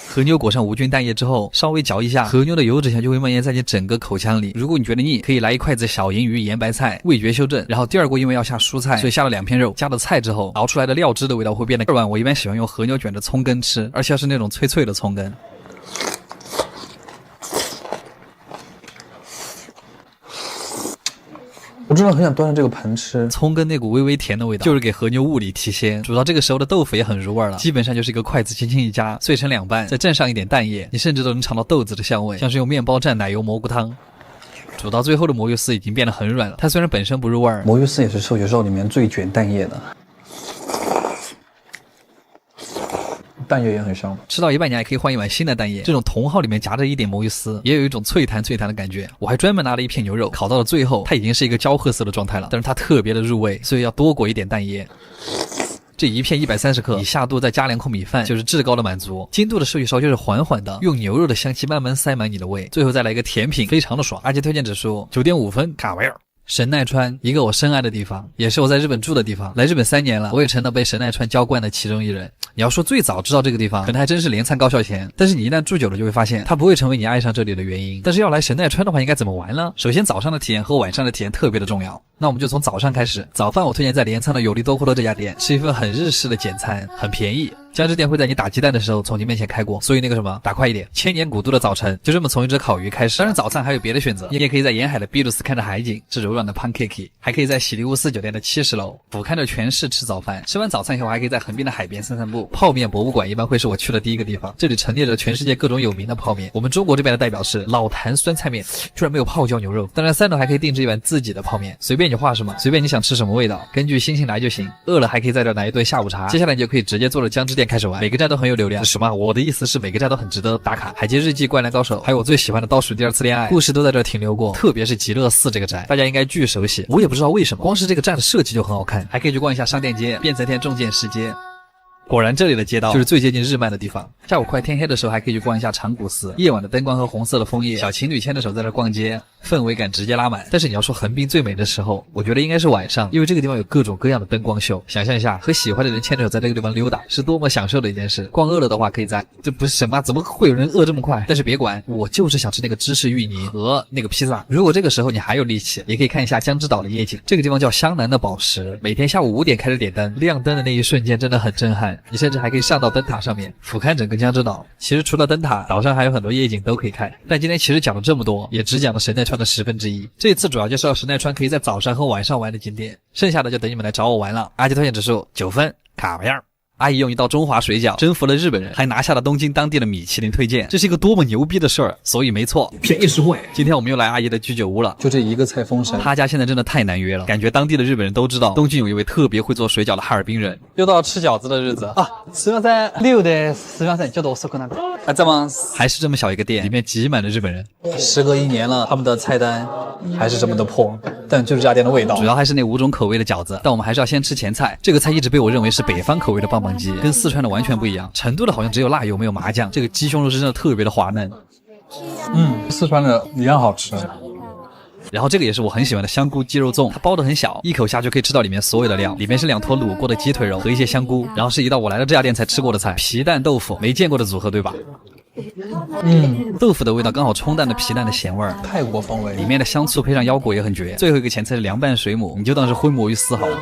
和牛裹上无菌蛋液之后，稍微嚼一下，和牛的油脂香就会蔓延在你整个口腔里。如果你觉得腻，可以来一筷子小银鱼盐白菜，味觉修正。然后第二锅因为要下蔬菜，所以下了2片肉，加了菜之后，熬出来的料汁的味道会变得2碗。我一般喜欢用和牛卷着葱根吃，而且要是那种脆脆的葱根。我真的很想端着这个盆吃。葱跟那股微微甜的味道，就是给和牛物理提鲜。煮到这个时候的豆腐也很入味了，基本上就是一个筷子轻轻一夹，碎成2半，再蘸上一点蛋液，你甚至都能尝到豆子的香味，像是用面包蘸奶油蘑菇汤。煮到最后的魔芋丝已经变得很软了，它虽然本身不入味儿，魔芋丝也是寿喜烧里面最卷蛋液的。蛋液也很香，吃到一半你还可以换一碗新的蛋液，这种茼蒿里面夹着一点魔芋丝，也有一种脆弹脆弹的感觉。我还专门拿了一片牛肉烤到了最后，它已经是一个焦褐色的状态了，但是它特别的入味，所以要多裹一点蛋液。这一片130克，你下肚再加2口米饭，就是至高的满足。京都的寿喜烧就是缓缓的用牛肉的香气慢慢塞满你的胃，最后再来一个甜品，非常的爽。而且推荐指数9.5分，卡维尔。神奈川，一个我深爱的地方，也是我在日本住的地方。来日本3年了，我也成了被神奈川浇灌的其中一人。你要说最早知道这个地方，可能还真是镰仓高校前，但是你一旦住久了，就会发现它不会成为你爱上这里的原因。但是要来神奈川的话，应该怎么玩呢？首先早上的体验和晚上的体验特别的重要。那我们就从早上开始。早饭我推荐在镰仓的有利多库多这家店，吃一份很日式的简餐，很便宜。江之店会在你打鸡蛋的时候从你面前开过，所以那个什么，打快一点。千年古都的早晨就这么从一只烤鱼开始。当然早餐还有别的选择，你也可以在沿海的比鲁斯看着海景，吃柔软的 pancake， 还可以在喜利乌斯酒店的70楼俯瞰着全市吃早饭。吃完早餐以后还可以在横滨的海边散散步。泡面博物馆一般会是我去的第一个地方，这里陈列着全世界各种有名的泡面。我们中国这边的代表是老坛酸菜面，居然没有泡椒牛肉。当然3楼还可以定制一碗自己的泡面，随便你画什么，随便你想吃什么味道，根据心情来就行。饿了还可以在这来一顿下午茶。接下来你就可以直接坐着江之店开始玩，每个站都很有流量。什么？我的意思是每个站都很值得打卡。海街日记、灌篮高手，还有我最喜欢的倒数第2次恋爱，故事都在这停留过。特别是极乐寺这个站，大家应该巨熟悉。我也不知道为什么，光是这个站的设计就很好看。还可以去逛一下商店街、变层田重建市街。果然这里的街道就是最接近日漫的地方。下午快天黑的时候还可以去逛一下长谷寺，夜晚的灯光和红色的枫叶，小情侣牵着手在这逛街，氛围感直接拉满。但是你要说横滨最美的时候，我觉得应该是晚上，因为这个地方有各种各样的灯光秀。想象一下和喜欢的人牵着手在这个地方溜达，是多么享受的一件事。逛饿了的话可以在，这不是什么，怎么会有人饿这么快？但是别管，我就是想吃那个芝士芋泥和那个披萨。如果这个时候你还有力气，也可以看一下江之岛的夜景。这个地方叫湘南的宝石，每天下午5点开始点灯，亮灯的那一瞬间真的很震撼。你甚至还可以上到灯塔上面俯瞰整个江之岛。其实除了灯塔，岛上还有很多夜景都可以看，但今天其实讲了这么多，也只讲了神奈川的1/10。这一次主要介绍神奈川可以在早上和晚上玩的景点，剩下的就等你们来找我玩了。阿吉推荐指数9分，卡维尔。阿姨用一道中华水饺征服了日本人，还拿下了东京当地的米其林推荐，这是一个多么牛逼的事儿！所以没错，便宜实惠。今天我们又来阿姨的居酒屋了，就这一个菜封神。他家现在真的太难约了，感觉当地的日本人都知道东京有一位特别会做水饺的哈尔滨人。又到吃饺子的日子啊！すみません、溜です。すみません、ちょっと遅くなって。あ、ざます。还是这么小一个店，里面挤满了日本人。时隔1年了，他们的菜单还是这么的破，但就是这家店的味道。主要还是那5种口味的饺子，但我们还是要先吃前菜。这个菜一直被我认为是北方口味的棒棒鸡，跟四川的完全不一样。成都的好像只有辣油没有麻酱，这个鸡胸肉是真的特别的滑嫩。四川的一样好吃。然后这个也是我很喜欢的香菇鸡肉粽，它包得很小，一口下就可以吃到里面所有的料，里面是2坨卤过的鸡腿肉和一些香菇，然后是一道我来了这家店才吃过的菜，皮蛋豆腐，没见过的组合对吧？豆腐的味道刚好冲淡了皮蛋的咸味儿，泰国风味里面的香醋配上腰果也很绝。最后一个前菜是凉拌水母，你就当是荤魔芋丝好了。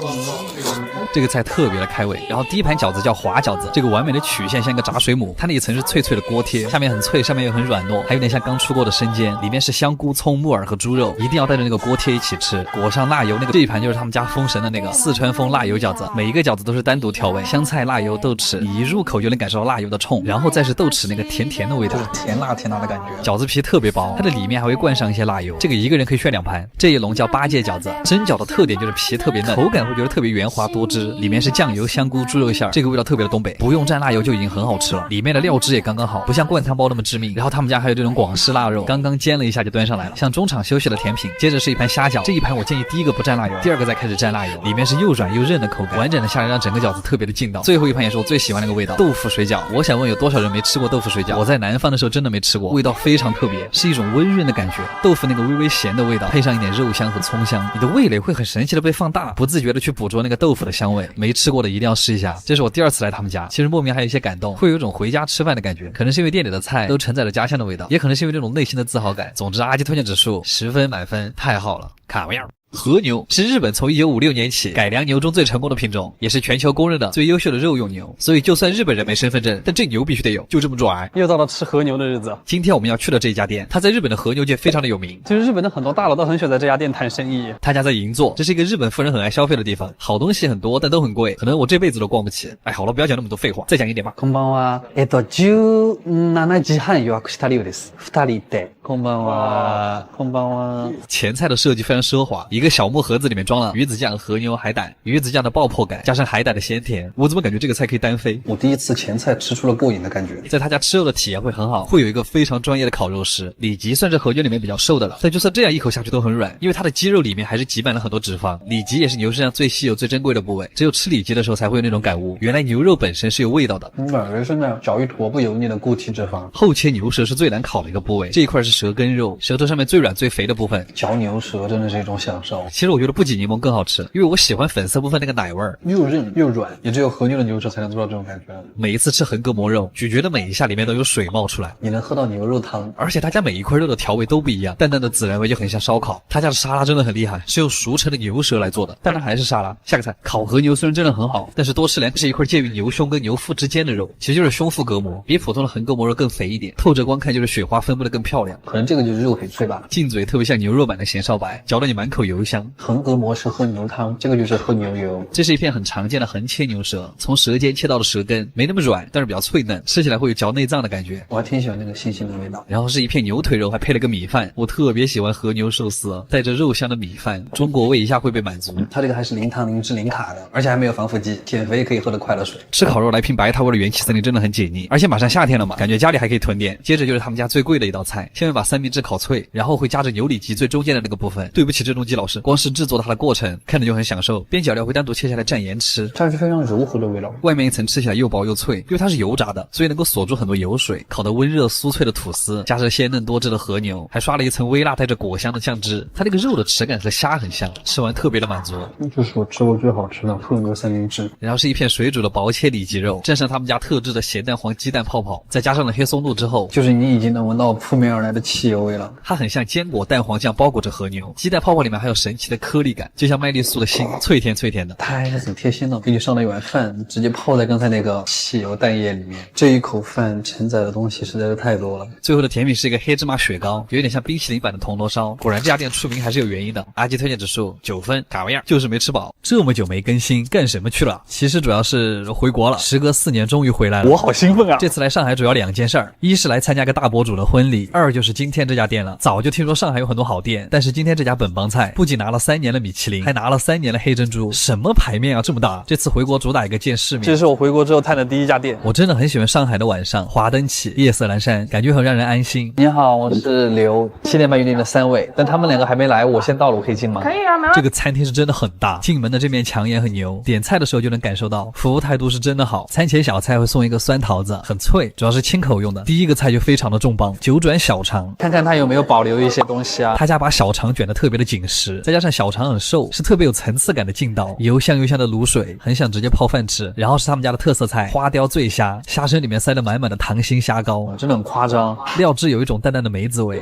这个菜特别的开胃。然后第一盘饺子叫滑饺子，这个完美的曲线像一个炸水母，它那一层是脆脆的锅贴，下面很脆，上面又很软糯，还有点像刚出过的生煎，里面是香菇、葱、木耳和猪肉，一定要带着那个锅贴一起吃，裹上辣油。这一盘就是他们家封神的那个四川风辣油饺子，每一个饺子都是单独调味，香菜、辣油、豆豉，你一入口就能感受到辣油的冲，然后再是豆豉那个甜甜的味道，甜辣甜辣的感觉。饺子皮特别薄，它的里面还会灌上一些辣油，这个一个人可以炫2盘。这一笼叫八戒饺子，蒸饺的特点就是皮特别嫩，口感会觉得特别圆滑多汁，里面是酱油、香菇、猪肉馅儿，这个味道特别的东北，不用蘸辣油就已经很好吃了。里面的料汁也刚刚好，不像灌汤包那么致命。然后他们家还有这种广式腊肉，刚刚煎了一下就端上来了，像中场休息的甜品。接着是一盘虾饺，这一盘我建议第一个不蘸辣油，第二个再开始蘸辣油，里面是又软又韧的口感，完整的下来让整个饺子特别的劲道。最后一盘也是我最喜欢那个味道，豆腐水饺。我想问有多少人没吃过豆腐水饺？我在南方的时候真的没吃过，味道非常特别，是一种温润的感觉，豆腐那个微微咸的味道，配上一点肉香和葱香，你的味蕾会很神奇的被放大，不自觉的去捕捉那个豆腐的香味。没吃过的一定要试一下。这是我第2次来他们家，其实莫名还有一些感动，会有一种回家吃饭的感觉，可能是因为店里的菜都承载了家乡的味道，也可能是因为这种内心的自豪感。总之阿基推荐指数10分满分，太好了，卡位儿。和牛是日本从1956年起改良牛中最成功的品种，也是全球公认的最优秀的肉用牛。所以就算日本人没身份证，但这牛必须得有，就这么拽。又到了吃和牛的日子。今天我们要去的这一家店，它在日本的和牛界非常的有名。其实日本的很多大佬都很喜欢在这家店谈生意。他家在银座，这是一个日本富人很爱消费的地方，好东西很多，但都很贵，可能我这辈子都逛不起。哎，好了，不要讲那么多废话，再讲一点吧。こんばんは。17時半予約した理由です。2人で。こんばんは。こんばんは。前菜的设计非常奢华，一个小木盒子里面装了鱼子酱、和牛、海胆，鱼子酱的爆破感加上海胆的鲜甜，我怎么感觉这个菜可以单飞？我第一次前菜吃出了过瘾的感觉。在他家吃肉的体验会很好，会有一个非常专业的烤肉师。里脊算是和牛里面比较瘦的了，但就算这样一口下去都很软，因为它的肌肉里面还是挤满了很多脂肪。里脊也是牛身上最稀有、最珍贵的部位，只有吃里脊的时候才会有那种感悟，原来牛肉本身是有味道的。感觉是那样嚼一坨不油腻的固体脂肪。后切牛舌是最难烤的一个部位，这一块是舌根肉，舌头上面最软最肥的部分。嚼牛舌真的是一种享受。其实我觉得不挤柠檬更好吃，因为我喜欢粉色部分那个奶味儿，又韧又软，也只有和牛的牛舌才能做到这种感觉。每一次吃横膈膜肉，咀嚼的每一下里面都有水冒出来，你能喝到牛肉汤。而且他家每一块肉的调味都不一样，淡淡的孜然味就很像烧烤。他家的沙拉真的很厉害，是用熟成的牛舌来做的，但它还是沙拉。下个菜烤和牛虽然真的很好，但是多吃2是一块介于牛胸跟牛腹之间的肉，其实就是胸腹隔膜，比普通的横膈膜肉更肥一点，透着光看就是雪花分布的更漂亮。可能这个就是肉很脆吧，进嘴特别像牛肉版的咸烧白，嚼得你满口油香。横膈膜是喝牛汤，这个就是喝牛油。这是一片很常见的横切牛舌，从舌尖切到了舌根，没那么软，但是比较脆嫩，吃起来会有嚼内脏的感觉。我还挺喜欢那个腥腥的味道。然后是一片牛腿肉，还配了个米饭，我特别喜欢和牛寿司，带着肉香的米饭，中国味一下会被满足。它这个还是零糖零脂零卡的，而且还没有防腐剂，减肥也可以喝的快乐水。吃烤肉来瓶白塔味的元气森林真的很解腻，而且马上夏天了嘛，感觉家里还可以囤点。接着就是他们家最贵的一道菜，先把三明治烤脆，然后会夹着牛里脊最中间的那个部分。对不起郑中基老师，光是制作它的过程看着就很享受，边角料会单独切下来蘸盐吃，它是非常柔和的味道，外面一层吃起来又薄又脆，因为它是油炸的，所以能够锁住很多油水。烤得温热酥脆的吐司，加上鲜嫩多汁的和牛，还刷了一层微辣带着果香的酱汁，它那个肉的质感和虾很像，吃完特别的满足。这是我吃过最好吃的和牛三明治。然后是一片水煮的薄切里脊肉，蘸上他们家特制的咸蛋黄鸡蛋泡泡，再加上了黑松露之后，就是你已经能闻到扑面而来的汽油味了。它很像坚果蛋黄酱包裹着和牛，鸡蛋泡泡里面还有神奇的颗粒感，就像麦丽素的心，脆甜脆甜的。它还是很贴心的，给你上了一碗饭，直接泡在刚才那个汽油蛋液里面。这一口饭承载的东西实在是太多了。最后的甜品是一个黑芝麻雪糕，有点像冰淇淋版的铜锣烧。果然这家店出名还是有原因的。阿基推荐指数9分，卡位样，就是没吃饱。这么久没更新，干什么去了？其实主要是回国了，时隔4年终于回来了，我好兴奋啊！这次来上海主要2件事儿，一是来参加个大博主的婚礼，二就是今天这家店了。早就听说上海有很多好店，但是今天这家本帮菜不仅拿了3年的米其林，还拿了3年的黑珍珠，什么牌面啊这么大？这次回国主打一个见世面。这是我回国之后探的第一家店。我真的很喜欢上海的晚上，华灯起，夜色阑珊，感觉很让人安心。你好，我是刘，7点半预定的3位，但他们2个还没来，我先到了，我可以进吗？可以啊，没问题。这个餐厅是真的很大，进门的这面墙也很牛，点菜的时候就能感受到服务态度是真的好。餐前小菜会送一个酸桃子，很脆，主要是清口用的。第一个菜就非常的重磅，9转小肠，看看他有没有保留一些东西啊。他家把小肠卷得特别的紧实，实，再加上小肠很瘦，是特别有层次感的劲道，油香油香的卤水，很想直接泡饭吃。然后是他们家的特色菜花雕醉虾，虾身里面塞了满满的溏心虾膏，真的很夸张，料汁有一种淡淡的梅子味。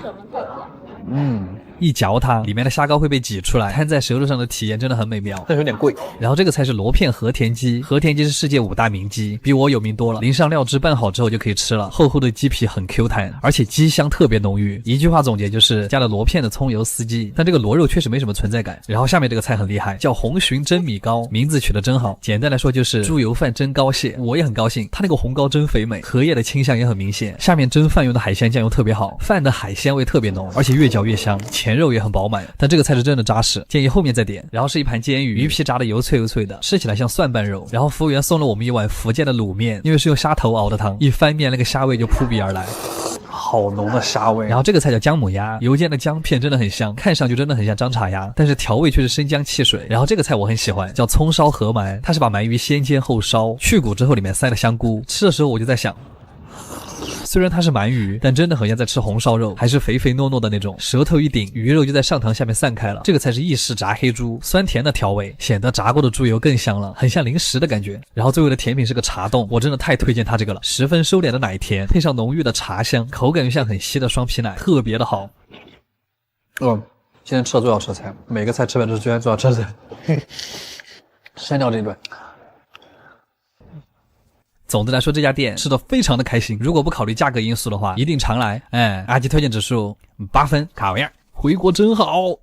一嚼它，里面的虾膏会被挤出来，摊在舌头上的体验真的很美妙，但是有点贵。然后这个菜是螺片和田鸡，和田鸡是世界5大名鸡，比我有名多了。淋上料汁拌好之后就可以吃了，厚厚的鸡皮很 Q 弹，而且鸡香特别浓郁。一句话总结就是加了螺片的葱油司机，但这个螺肉确实没什么存在感。然后下面这个菜很厉害，叫红鲟蒸米糕，名字取得真好。简单来说就是猪油饭蒸膏蟹，我也很高兴，它那个红膏真肥美，荷叶的清香也很明显。下面蒸饭用的海鲜酱油特别好，饭的海鲜味特别浓，而且越嚼越香，前肉也很饱满。但这个菜是真的扎实，建议后面再点。然后是一盘煎鱼，鱼皮炸的油脆油脆的，吃起来像蒜瓣肉。然后服务员送了我们一碗福建的卤面，因为是用虾头熬的汤，一翻面那个虾味就扑鼻而来，好浓的虾味。然后这个菜叫姜母鸭，油煎的姜片真的很香，看上去真的很像张茶鸭，但是调味却是生姜汽水。然后这个菜我很喜欢，叫葱烧河鳗，它是把鳗鱼先煎后烧，去骨之后里面塞了香菇。吃的时候我就在想，虽然它是鳗鱼，但真的很像在吃红烧肉，还是肥肥糯糯的那种，舌头一顶，鱼肉就在上膛下面散开了。这个菜是意式炸黑猪，酸甜的调味，显得炸过的猪油更香了，很像零食的感觉。然后最后的甜品是个茶冻，我真的太推荐它这个了，十分收敛的奶甜，配上浓郁的茶香，口感又像很稀的双皮奶，特别的好。今天吃的最好吃的菜，每个菜吃完都是今天最好吃的菜。删掉这一段。总的来说，这家店吃得非常的开心。如果不考虑价格因素的话，一定常来。阿基推荐指数8分，卡维亚，回国真好。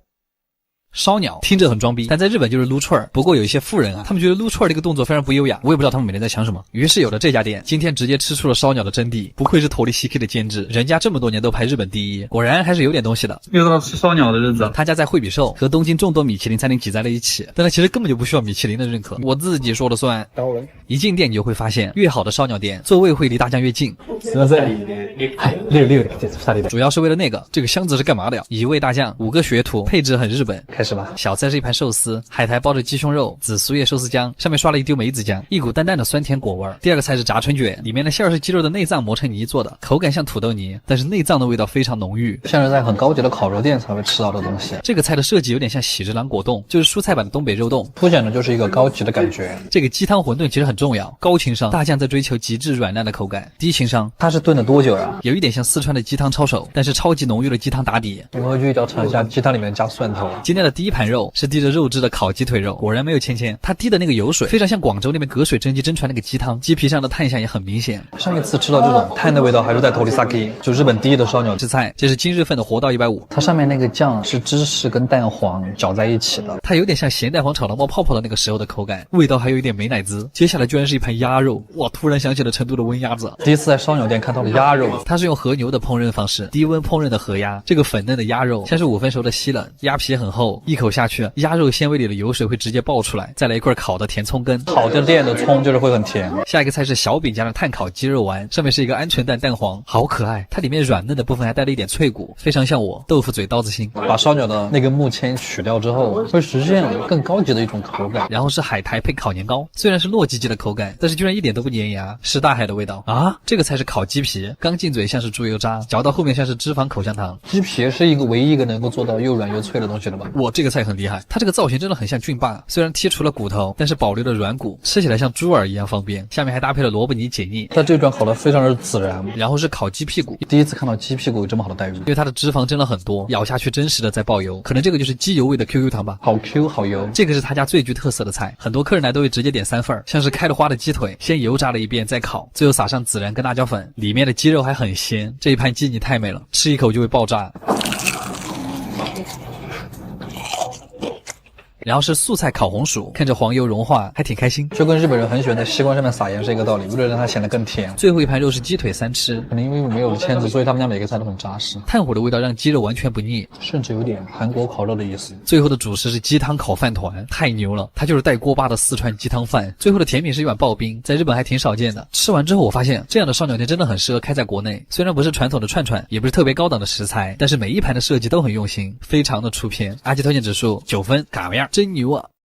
烧鸟听着很装逼，但在日本就是撸串儿。不过有一些富人啊，他们觉得撸串儿这个动作非常不优雅，我也不知道他们每天在想什么。于是有了这家店，今天直接吃出了烧鸟的真谛。不愧是托利西 K 的监制，人家这么多年都排日本第一，果然还是有点东西的。又到了吃烧鸟的日子了。他家在惠比寿和东京众多米其林餐厅挤在了一起，但他其实根本就不需要米其林的认可，我自己说了算。一进店你就会发现，越好的烧鸟店座位会离大家越近。主要是为了那个，这个箱子是干嘛的呀？一味大酱，5个学徒，配置很日本。开始吧。小菜是一盘寿司，海苔包着鸡胸肉，紫苏叶寿司酱，上面刷了一丢梅子酱，一股淡淡的酸甜果味。第二个菜是炸春卷，里面的馅儿是鸡肉的内脏磨成泥做的，口感像土豆泥，但是内脏的味道非常浓郁，像是在很高级的烤肉店才会吃到的东西。这个菜的设计有点像喜之郎果冻，就是蔬菜版的东北肉冻，凸显的就是一个高级的感觉。这个鸡汤馄饨其实很重要，高情商，大酱在追求极致软烂的口感，低情商，它是炖了多久呀？有一点像四川的鸡汤抄手，但是超级浓郁的鸡汤打底。我回去一定要尝一下鸡汤里面加蒜头。今天的第一盘肉是滴着肉汁的烤鸡腿肉，果然没有芊芊，它滴的那个油水非常像广州那边隔水蒸鸡蒸出来那个鸡汤，鸡皮上的炭香也很明显。上一次吃到这种炭的味道还是在托利萨 K， 就日本第一的烧鸟这菜，这是今日份的活到150。它上面那个酱是芝士跟蛋黄搅在一起的，它有点像咸蛋黄炒到冒泡泡的那个时候的口感，味道还有一点美乃滋。接下来居然是一盘鸭肉，哇！突然想起了成都的温鸭子。第一次在烧鸟店看到了鸭肉，它是用和牛的烹饪方式，低温烹饪的和鸭。这个粉嫩的鸭肉像是5分熟的西冷，鸭皮很厚，一口下去，鸭肉纤维里的油水会直接爆出来。再来一块烤的甜葱根，好的店的葱就是会很甜。下一个菜是小饼加上炭烤鸡肉丸，上面是一个鹌鹑蛋蛋黄，好可爱。它里面软嫩的部分还带了一点脆骨，非常像我豆腐嘴刀子心。把烧鸟的那个木签取掉之后，会实现更高级的一种口感。然后是海苔配烤年糕，虽然是糯叽叽的口感，但是居然一点都不粘牙，是大海的味道啊！这个菜是烤鸡皮，刚进嘴像是猪油渣，嚼到后面像是脂肪口香糖。鸡皮是一个唯一一个能够做到又软又脆的东西了吧？哇，这个菜很厉害，它这个造型真的很像菌霸，虽然剔除了骨头，但是保留了软骨，吃起来像猪耳一样方便。下面还搭配了萝卜泥解腻，它这段烤得非常的自然。然后是烤鸡屁股，第一次看到鸡屁股有这么好的待遇，因为它的脂肪真的很多，咬下去真实的在爆油，可能这个就是鸡油味的 QQ 糖吧，好 Q 好油。这个是他家最具特色的菜，很多客人来都会直接点3份，像是开了花的鸡腿，先油炸了一遍再烤，最后撒上孜然跟辣椒粉，里面的鸡肉还很鲜，这一盘鸡泥太美了，吃一口就会爆炸。然后是素菜烤红薯，看着黄油融化，还挺开心，就跟日本人很喜欢在西瓜上面撒盐是一个道理，为了让它显得更甜。最后一盘肉是鸡腿3吃，可能因为没有了签子，所以他们家每个菜都很扎实，炭火的味道让鸡肉完全不腻，甚至有点韩国烤肉的意思。最后的主食是鸡汤烤饭团，太牛了，它就是带锅巴的四川鸡汤饭。最后的甜品是一碗刨冰，在日本还挺少见的。吃完之后我发现这样的烧鸟店真的很适合开在国内，虽然不是传统的串串，也不是特别高档的食材，但是每一盘的设计都很用心，非常的出片。阿基推荐指数9分，卡维亚真牛啊！